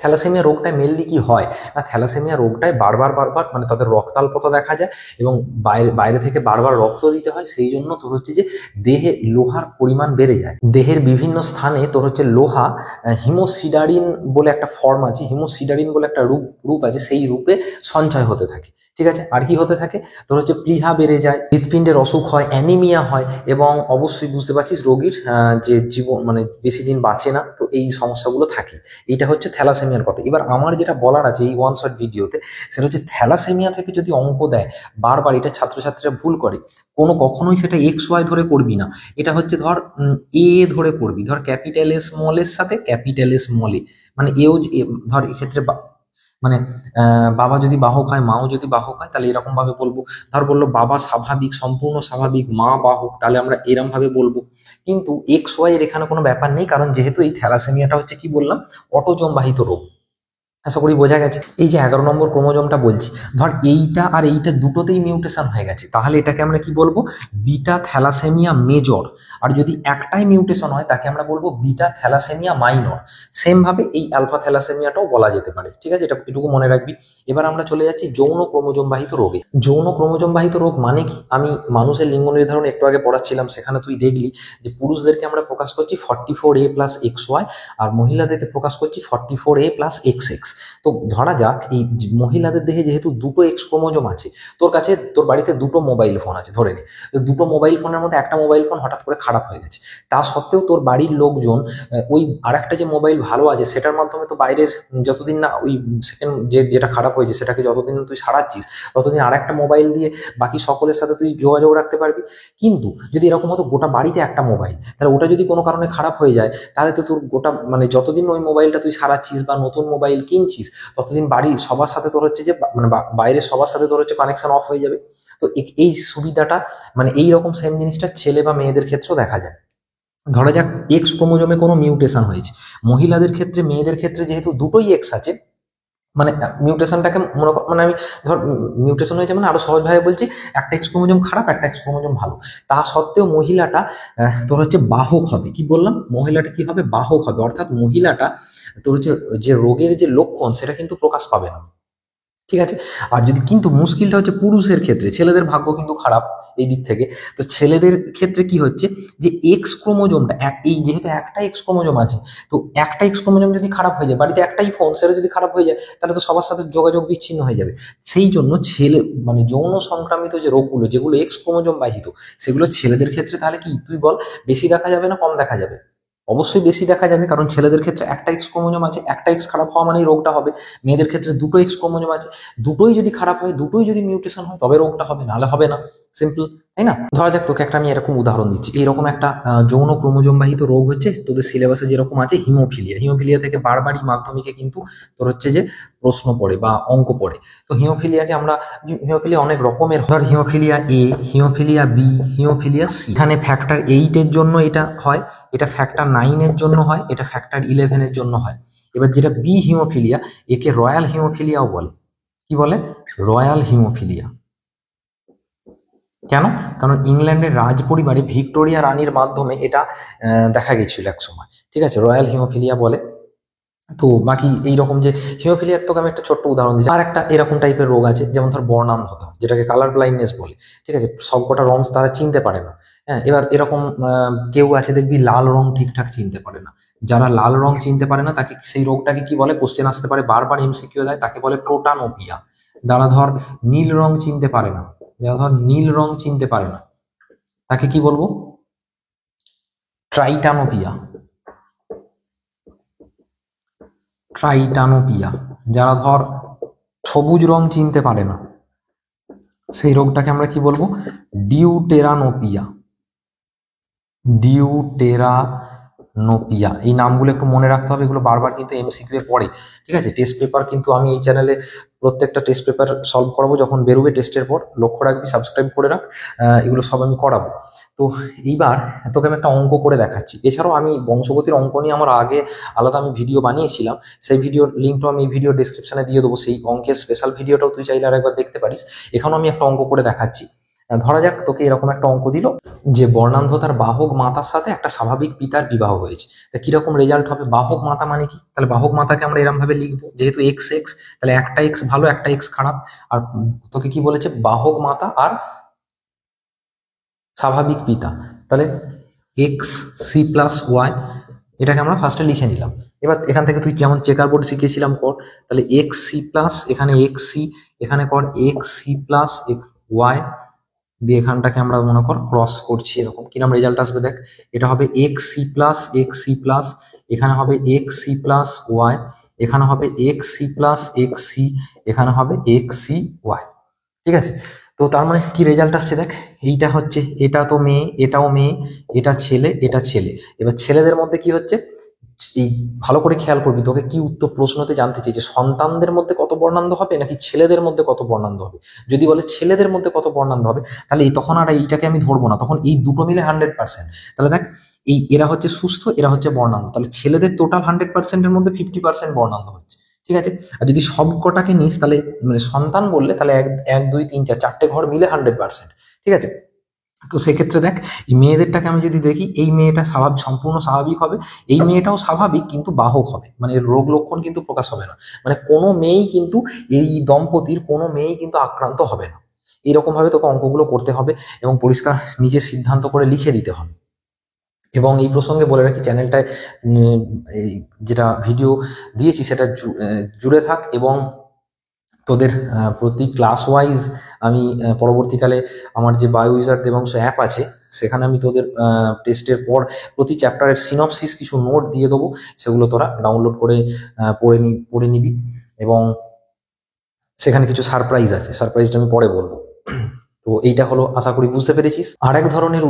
থ্যালাসেমিয়া রোগটায় মেনলি কি হয় না, থ্যালাসেমিয়া রোগটায় বারবার বারবার মানে তাদের রক্তাল্পতা দেখা যায়, এবং বাইরে বাইরে থেকে বারবার রক্ত দিতে হয়, সেই জন্য তোর হচ্ছে যে দেহে লোহার পরিমাণ বেড়ে যায়। দেহের বিভিন্ন স্থানে তোর হচ্ছে লোহা, হিমোসিডারিন বলে একটা ফর্ম আছে, হিমোসিডারিন বলে একটা রূপ আছে, সেই রূপে সঞ্চয় হতে থাকে। ঠিক আছে, আর কি হতে থাকে, তোর হচ্ছে প্লীহা বেড়ে যায়, হৃৎপিণ্ডের অসুখ হয়, অ্যানিমিয়া হয়, এবং অবশ্যই বুঝতে পারছিস রোগীর যে জীবন মানে বেশি দিন বাঁচে না, তো এই সমস্যাগুলো থাকে। এইটা হচ্ছে থ্যালাসেমিয়ার কথা। এবার আমার যেটা বলার আছে এই ওয়ান শট ভিডিওতে, সেটা হচ্ছে থ্যালাসেমিয়া থেকে যদি অঙ্ক দেয় বারবার, এটা ছাত্রছাত্রীরা ভুল করে, কখনোই সেটা XY ধরে করবি না, এটা হচ্ছে ধর এ ধরে করবি, ধর ক্যাপিটাল এ স্মল এর সাথে ক্যাপিটাল এ স্মল এ, মানে ধর এক্ষেত্রে মানে বাবা যদি বাহক হয়, মাও যদি বাহক হয়, তাহলে এরকম ভাবে বলবো। ধর বললো বাবা স্বাভাবিক, সম্পূর্ণ স্বাভাবিক, মা বাহক, তাহলে আমরা এরম ভাবে বলবো। কিন্তু XY এর এখানে কোনো ব্যাপার নেই, কারণ যেহেতু এই থ্যালাসেমিয়াটা হচ্ছে কি বললাম, অটোজোম বাহিত রোগ। আশা করি বোঝা গেছে। এই যে 11 নম্বর ক্রোমোজোমটা বলছি, ধর এইটা আর এইটা দুটোতেই মিউটেশন হয়ে গেছে, তাহলে এটাকে আমরা কি বলবো? Beta thalassaemia major. আর যদি একটাই মিউটেশন হয় তাকে আমরা বলবো বিটা থ্যালাসেমিয়া মাইনর। সেম ভাবে এই অ্যালফা থ্যালাসেমিয়াটাও বলা যেতে পারে, ঠিক আছে? এটা এটুকু মনে রাখবি। এবার আমরা চলে যাচ্ছি যৌন ক্রোমোজোম বাহিত রোগে। যৌন ক্রোমোজোম বাহিত রোগ মানে কি? আমি মানুষের লিঙ্গ নির্ধারণ একটু আগে পড়াচ্ছিলাম, সেখানে তুই দেখলি যে পুরুষদেরকে আমরা প্রকাশ করছি 44A প্লাস XY, আর মহিলাদেরকে প্রকাশ করছি 44A প্লাস XX। তো ধরা যাক এই মহিলাদের দেহে যেহেতু দুটো এক্স ক্রোমোজোম আছে, তোর বাড়িতে দুটো মোবাইল ফোন আছে ধরে নে। তো দুটো মোবাইল ফোনের মধ্যে একটা মোবাইল ফোন হঠাৎ করে খারাপ হয়ে গেছে, তা সত্ত্বেও তোর বাড়ির লোকজন ওই আরেকটা যে মোবাইল ভালো আছে সেটার মাধ্যমে তো বাইরের যতদিন না ওই সেকেন্ড যেটা খারাপ হয়েছে সেটাকে যতদিন তুই সারাচ্ছিস ততদিন আরেকটা মোবাইল দিয়ে বাকি সকলের সাথে তুই যোগাযোগ রাখতে পারবি। কিন্তু যদি এরকম হতো গোটা বাড়িতে একটা মোবাইল, তাহলে ওটা যদি কোনো কারণে খারাপ হয়ে যায়, তাহলে তো তোর গোটা মানে যতদিন ওই মোবাইলটা তুই সারাচ্ছিস বা নতুন মোবাইল কিনছিস ততদিন বাড়ির সবার সাথে তোর হচ্ছে যে মানে বাইরের সবার সাথে তোর হচ্ছে কানেকশন অফ হয়ে যাবে। তো এই সুবিধাটা মানে এই রকম সেম জিনিসটা ছেলে বা মেয়েদের ক্ষেত্রেও দেখা যায়। ধরা যাক এক্স ক্রোমোজোমে কোনো মিউটেশন হয়েছে, মহিলাদের ক্ষেত্রে মেয়েদের ক্ষেত্রে যেহেতু দুটোই এক্স আছে, মানে মিউটেশনটাকে মনে মানে আমি ধর মিউটেশন হয়েছে মানে আরো সহজভাবে বলছি, একটা এক্স ক্রোমোজোম খারাপ একটা এক্স ক্রোমোজোম ভালো, তা সত্ত্বেও মহিলাটা তোর হচ্ছে বাহক হবে। কি বললাম? মহিলাটা কি হবে? বাহক হবে। অর্থাৎ মহিলাটা তোর হচ্ছে যে রোগের যে লক্ষণ সেটা কিন্তু প্রকাশ পাবে না, ঠিক আছে? আর যদি কিন্তু মুশকিলটা হচ্ছে পুরুষের ক্ষেত্রে, ছেলেদের ভাগ্য কিন্তু খারাপ এই দিক থেকে। তো ছেলেদের ক্ষেত্রে কি হচ্ছে যে এক্স ক্রোমোজোমটা এই যেহেতু একটা এক্স ক্রোমোজোম আছে, তো একটা এক্স ক্রোমোজোম যদি খারাপ হয়ে যায়, বাড়িতে একটাই ফোন সেটা যদি খারাপ হয়ে যায়, তাহলে তো সবার সাথে যোগাযোগ বিচ্ছিন্ন হয়ে যাবে। সেই জন্য ছেলে মানে যৌন সংক্রামিত যে রোগগুলো যেগুলো এক্স ক্রোমোজোম বাহিত, সেগুলো ছেলেদের ক্ষেত্রে তাহলে কি তুই বল বেশি দেখা যাবে না কম দেখা যাবে? অবশ্যই বেশি দেখা যাবে, কারণ ছেলেদের ক্ষেত্রে একটা এক্স ক্রোমোজোম আছে, একটা এক্স খারাপ হওয়া মানেই রোগটা হবে। মেয়েদের ক্ষেত্রে দুটো এক্স ক্রোমোজোম আছে, দুটোই যদি খারাপ হয়, দুটোই যদি মিউটেশন হয়, তবে রোগটা হবে, নাহলে হবে না। সিম্পল, তাই না? ধরা যাক তোকে একটা আমি এরকম উদাহরণ দিচ্ছি, এরকম একটা যৌন ক্রোমোজোম বাহিত রোগ হচ্ছে তোদের সিলেবাসে যেরকম আছে হিমোফিলিয়া। হিমোফিলিয়া থেকে বারবারই মাধ্যমিকে কিন্তু তোর হচ্ছে যে প্রশ্ন পড়ে বা অঙ্ক পড়ে। তো হিমোফিলিয়াকে আমরা হিমোফিলিয়া অনেক রকমের হয়। Haemophilia A, haemophilia B, haemophilia C. এখানে ফ্যাক্টর 8-এর জন্য এটা হয়, এটা ফ্যাক্টর 9-এর জন্য হয়, এটা ফ্যাক্টর 11-এর জন্য হয়। এবার যেটা বি হিমোফিলিয়া, একে রয়্যাল হিমোফিলিয়াও বলে। কি বলে? Royal haemophilia. কেন? কারণ ইংল্যান্ডের রাজ পরিবারে ভিক্টোরিয়া রানীর মাধ্যমে এটা দেখা গেছিল এক সময়, ঠিক আছে? রয়্যাল হিমোফিলিয়া বলে। তো বাকি এইরকম যে হিমোফিলিয়ার তোকে আমি একটা ছোট্ট উদাহরণ দিচ্ছি। আর একটা এরকম টাইপের রোগ আছে যেমন ধর বর্ণান্ধতা, যেটাকে কালার ব্লাইন্ডনেস বলে, ঠিক আছে? সবকটা রং তারা চিনতে পারে না। হ্যাঁ, এবার এরকম কেউ আছে দেখবি লাল রং ঠিকঠাক চিনতে পারে না। যারা লাল রং চিনতে পারে না তাকে সেই রোগটাকে কি বলে? কোশ্চেন আসতে পারে, বারবার এমসিকিউ দেয়, তাকে বলে প্রোটানোপিয়া। যারা ধর নীল রং চিনতে পারে না, যারা ধর নীল রং চিনতে পারে না তাকে কি বলবো? ট্রাইটানোপিয়া। ট্রাইটানোপিয়া। যারা ধর সবুজ রং চিনতে পারে না সেই রোগটাকে আমরা কি বলবো? ডিউটেরানোপিয়া। ডিউটেরানোপিয়া। এই নামগুলো একটু মনে রাখতে হবে, এগুলো বারবার কিন্তু এমসিকিউ এ পড়ে, ঠিক আছে? টেস্ট পেপার কিন্তু আমি এই চ্যানেলে প্রত্যেকটা টেস্ট পেপার সলভ করাবো, যখন বেরোবে টেস্টের পর লক্ষ্য রাখবি, সাবস্ক্রাইব করে রাখ। এগুলো সব আমি করাবো। তো এইবার তোকে আমি একটা অঙ্ক করে দেখাচ্ছি। এছাড়াও আমি বংশগতির অঙ্ক নিয়ে আমার আগে আলাদা আমি ভিডিও বানিয়েছিলাম, সেই ভিডিওর লিঙ্কটাও আমি এই ভিডিও ডিসক্রিপশনে দিয়ে দেবো। সেই অঙ্কের স্পেশাল ভিডিওটাও তুই চাইলে আরেকবার দেখতে পারিস। এখানেও আমি একটা অঙ্ক করে দেখাচ্ছি। ধরা যাক তোকে এরকম একটা অঙ্ক দিল যে বর্ণান্ধতার বাহক মাতার সাথে একটা স্বাভাবিক পিতার বিবাহ হয়েছে, তা কিরকম রেজাল্ট হবে? বাহক মাতা মানে কি? তাহলে বাহক মাতাকে আমরা এরকম ভাবে লিখবো, যেহেতু এক্স এক্স, তাহলে একটা এক্স ভালো একটা এক্স খারাপ। আর তোকে কি বলেছে? বাহক মাতা আর স্বাভাবিক পিতা, তাহলে এক্স সি প্লাস ওয়াই। এটাকে আমরা ফার্স্টে লিখে নিলাম। এবার এখান থেকে তুই যেমন চেকার বোর্ড শিখেছিলাম কর, তাহলে এক্স সি প্লাস এখানে এক্স সি, এখানে কর এক্স সি প্লাস ওয়াই দিয়ে এখানটাকে আমরা মনে কর ক্রস করছি, এরকম কিরকম রেজাল্ট আসবে দেখ। এটা হবে X C plus X C plus, এখানে হবে এক্স সি প্লাস ওয়াই, এখানে হবে X C plus X C, এখানে হবে এক্স সি ওয়াই, ঠিক আছে? তো তার মানে কি রেজাল্ট আসছে দেখ, এইটা হচ্ছে, এটা তো মেয়ে, এটাও মেয়ে, এটা ছেলে, এটা ছেলে। এবার ছেলেদের মধ্যে কি হচ্ছে এই ভালো করে খেয়াল করবি, তোকে কি উত্তর প্রশ্নতে জানতে চেয়েছে, সন্তানদের মধ্যে কত বর্ণান্ধ হবে নাকি ছেলেদের মধ্যে কত বর্ণান্ধ হবে? যদি বলে ছেলেদের মধ্যে কত বর্ণান্ধ হবে, তাহলে তখন আর এইটাকে আমি ধরবো না, তখন এই দুটো মিলে 100%। তাহলে দেখ এরা হচ্ছে সুস্থ, এরা হচ্ছে বর্ণান্ধ, তাহলে ছেলেদের টোটাল 100%-এর মধ্যে 50% বর্ণান্ধ হচ্ছে, ঠিক আছে। আর যদি সব কটাকে নিস তাহলে মানে সন্তান বললে তাহলে এক এক দুই তিন চার চারটে ঘর মিলে 100%, ঠিক আছে। তো সেক্ষেত্রে দেখ, এই মেয়েদেরটাকে আমি যদি দেখি, এই মেয়েটা স্বাভাবিক, সম্পূর্ণ স্বাভাবিক হবে, এই মেয়েটাও স্বাভাবিক কিন্তু বাহক হবে, মানে রোগ লক্ষণ কিন্তু প্রকাশ হবে না, মানে কোনো মেয়েই কিন্তু, এই দম্পতির কোনো মেয়েই কিন্তু আক্রান্ত হবে না। এইরকম ভাবে তোকে অঙ্কগুলো করতে হবে এবং পরিষ্কার নিজের সিদ্ধান্ত করে লিখে দিতে হবে। এবং এই প্রসঙ্গে বলে রাখি, চ্যানেলটায় এই যেটা ভিডিও দিয়েছি সেটা জুড়ে থাক, এবং তোদের প্রতি ক্লাস ওয়াইজ আমি পরবর্তীকালে আমার যে বায়ো উইজার্ড দেবাংশ অ্যাপ আছে সেখানে আমি তোদের টেস্টের পর প্রতি চ্যাপ্টারের সিনপসিস কিছু নোট দিয়ে দেবো, সেগুলো তোরা ডাউনলোড করে পড়ে নিবি। এবং সেখানে কিছু সারপ্রাইজ আছে, সারপ্রাইজটা আমি পরে বলবো। তো এইটা হলো, আশা করি বুঝতে পেরেছিস। আরেক ধরনের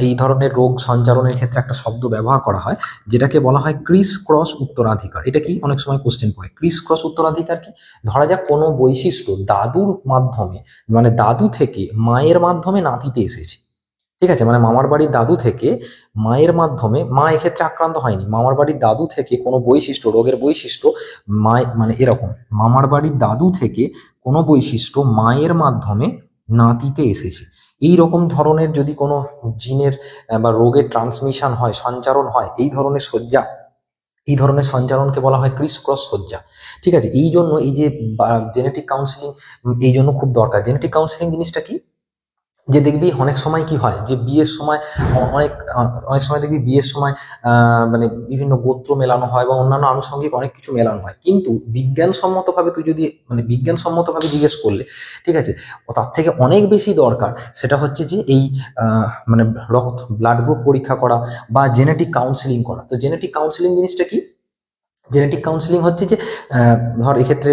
এই ধরনের রোগ সঞ্চারণের ক্ষেত্রে একটা শব্দ ব্যবহার করা হয় যেটাকে বলা হয় ক্রিস ক্রস উত্তরাধিকার। এটা কি অনেক সময় কোশ্চেন পড়ে, ক্রিস ক্রস উত্তরাধিকার কি? ধরা যাক কোনো বৈশিষ্ট্য দাদুর মাধ্যমে, মানে দাদু থেকে মায়ের মাধ্যমে নাতিতে এসেছে, ঠিক আছে, মানে মামার বাড়ির দাদু থেকে মায়ের মাধ্যমে, মা এক্ষেত্রে আক্রান্ত হয়নি, মামার বাড়ির দাদু থেকে কোনো বৈশিষ্ট্য, রোগের বৈশিষ্ট্য মানে এরকম, মামার বাড়ির দাদু থেকে কোনো বৈশিষ্ট্য মায়ের মাধ্যমে নাতিতে এসেছে, এই রকম ধরনের যদি কোনো জিনের বা রোগের ট্রান্সমিশন হয়, সঞ্চারণ হয়, এই ধরনের সঞ্চারণকে বলা হয় ক্রিস ক্রস সজ্জা, ঠিক আছে। এই জন্য এই যে জেনেটিক কাউন্সিলিং এই জন্য খুব দরকার। জেনেটিক কাউন্সিলিং জিনিসটা কি, যে দেখবি অনেক সময় কি হয় যে বিয়ের সময় অনেক সময় দেখবি বিয়ের সময় মানে বিভিন্ন গোত্র মেলানো হয় বা অন্যান্য আনুষঙ্গিক অনেক কিছু মেলানো হয়, কিন্তু বিজ্ঞানসম্মতভাবে তুই যদি, মানে বিজ্ঞানসম্মতভাবে জিজ্ঞেস করলে, ঠিক আছে, ও তার থেকে অনেক বেশি দরকার সেটা হচ্ছে যে এই মানে ব্লাড গ্রুপ পরীক্ষা করা বা জেনেটিক কাউন্সিলিং করা। তো জেনেটিক কাউন্সিলিং জিনিসটা কি? জেনেটিক কাউন্সিলিং হচ্ছে যে ধর এক্ষেত্রে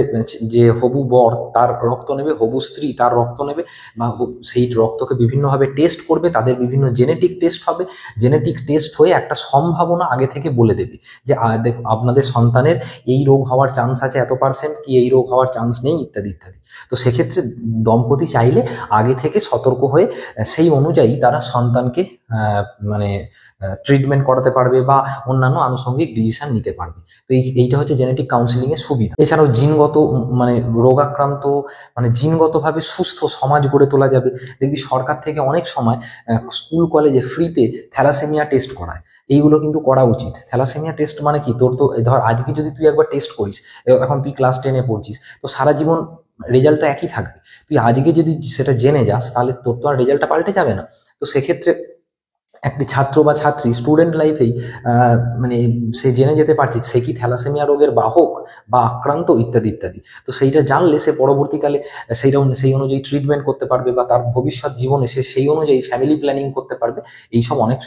যে হবু বর তার রক্ত নেবে, হবু স্ত্রী তার রক্ত নেবে, বা সেই রক্তকে বিভিন্নভাবে টেস্ট করবে, তাদের বিভিন্ন জেনেটিক টেস্ট হবে, জেনেটিক টেস্ট হয়ে একটা সম্ভাবনা আগে থেকে বলে দেবে যে দেখো আপনাদের সন্তানের এই রোগ হওয়ার চান্স আছে এত%, কি এই রোগ হওয়ার চান্স নেই, ইত্যাদি ইত্যাদি। তো সেক্ষেত্রে দম্পতি চাইলে আগে থেকে সতর্ক হয়ে সেই অনুযায়ী তারা সন্তানকে মানে ট্রিটমেন্ট করাতে পারবে বা অন্যান্য আনুষঙ্গিক ডিসিশন নিতে পারবে। তো এইটা হচ্ছে জেনেটিক কাউন্সিলিং এর সুবিধা। এছাড়াও জিনগত, মানে রোগাক্রান্ত, মানে জিনগতভাবে সুস্থ সমাজ গড়ে তোলা যাবে। দেখবি সরকার থেকে অনেক সময় স্কুল কলেজে ফ্রিতে থ্যালাসেমিয়া টেস্ট করায়, এইগুলো কিন্তু করা উচিত। থ্যালাসেমিয়া টেস্ট মানে কি, তোর তো ধর আজকে যদি তুই একবার টেস্ট করিস, এখন তুই ক্লাস 10-এ পড়ছিস, তো সারা জীবন রেজাল্টটা একই থাকবে। তুই আজকে যদি সেটা জেনে যাস তাহলে তোর তো আর রেজাল্টটা পাল্টে যাবে না। তো সেক্ষেত্রে একটি ছাত্র বা ছাত্রী স্টুডেন্ট লাইফেই মানে সে জেনে যেতে পারছে সে কি থ্যালাসেমিয়া রোগের বাহক বা আক্রান্ত, ইত্যাদি ইত্যাদি। তো সেইটা জানলে সে পরবর্তীকালে সেই অনুযায়ী ট্রিটমেন্ট করতে পারবে বা তার ভবিষ্যৎ জীবনে সে সেই অনুযায়ী ফ্যামিলি প্ল্যানিং করতে পারবে। এইসব অনেক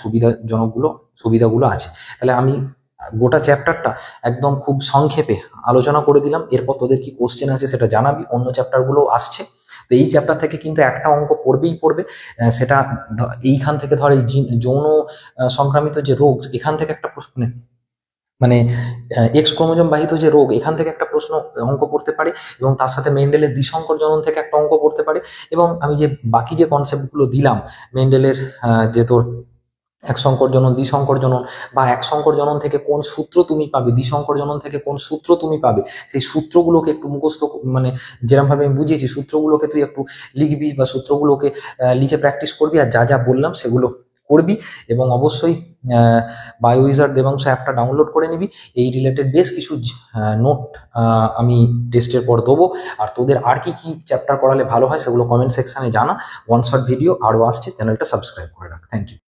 সুবিধাগুলো আছে। তাহলে আমি গোটা চ্যাপ্টারটা একদম খুব সংক্ষেপে আলোচনা করে দিলাম। এরপর তোদের কি কোশ্চেন আছে সেটা জানাবি, অন্য চ্যাপ্টারগুলো আসছে। তো এই চ্যাপ্টার থেকে কিন্তু একটা অঙ্ক পড়বেই পড়বে, সেটা এইখান থেকে ধর এই যৌন সংক্রামিত যে রোগ, এখান থেকে একটা প্রশ্ন, মানে এক্স ক্রোমোজোম বাহিত যে রোগ, এখান থেকে একটা প্রশ্ন অঙ্ক পড়তে পারে, এবং তার সাথে মেন্ডেলের দ্বিসংকর জনন থেকে একটা অঙ্ক পড়তে পারে। এবং আমি যে বাকি যে কনসেপ্টগুলো দিলাম, মেন্ডেলের যে তোর এক সংকর জনন, দ্বিসংকর জনন, বা এক সংকর জনন থেকে কোন সূত্র তুমি পাবে, দ্বিসংকর জনন থেকে কোন সূত্র তুমি পাবে, সেই সূত্রগুলোকে একটু মুখস্থ, মানে যেরকম ভাবে আমি বুঝিয়েছি সূত্রগুলোকে তুই একটু লিখবি বা সূত্রগুলোকে লিখে প্র্যাকটিস করবি, আর যা যা বললাম সেগুলো করবি। এবং অবশ্যই বায়ো উইজার্ড দেবাংশ অ্যাপটা ডাউনলোড করে নিবি। এই রিলেটেড বেশ কিছু নোট আমি টেস্টের পর দেবো। আর তোদের আর কি কি চ্যাপ্টার করালে ভালো হয় সেগুলো কমেন্ট সেকশনে জানা। ওয়ান শট ভিডিও আরও আসছে, চ্যানেলটা সাবস্ক্রাইব করে রাখ। Thank you.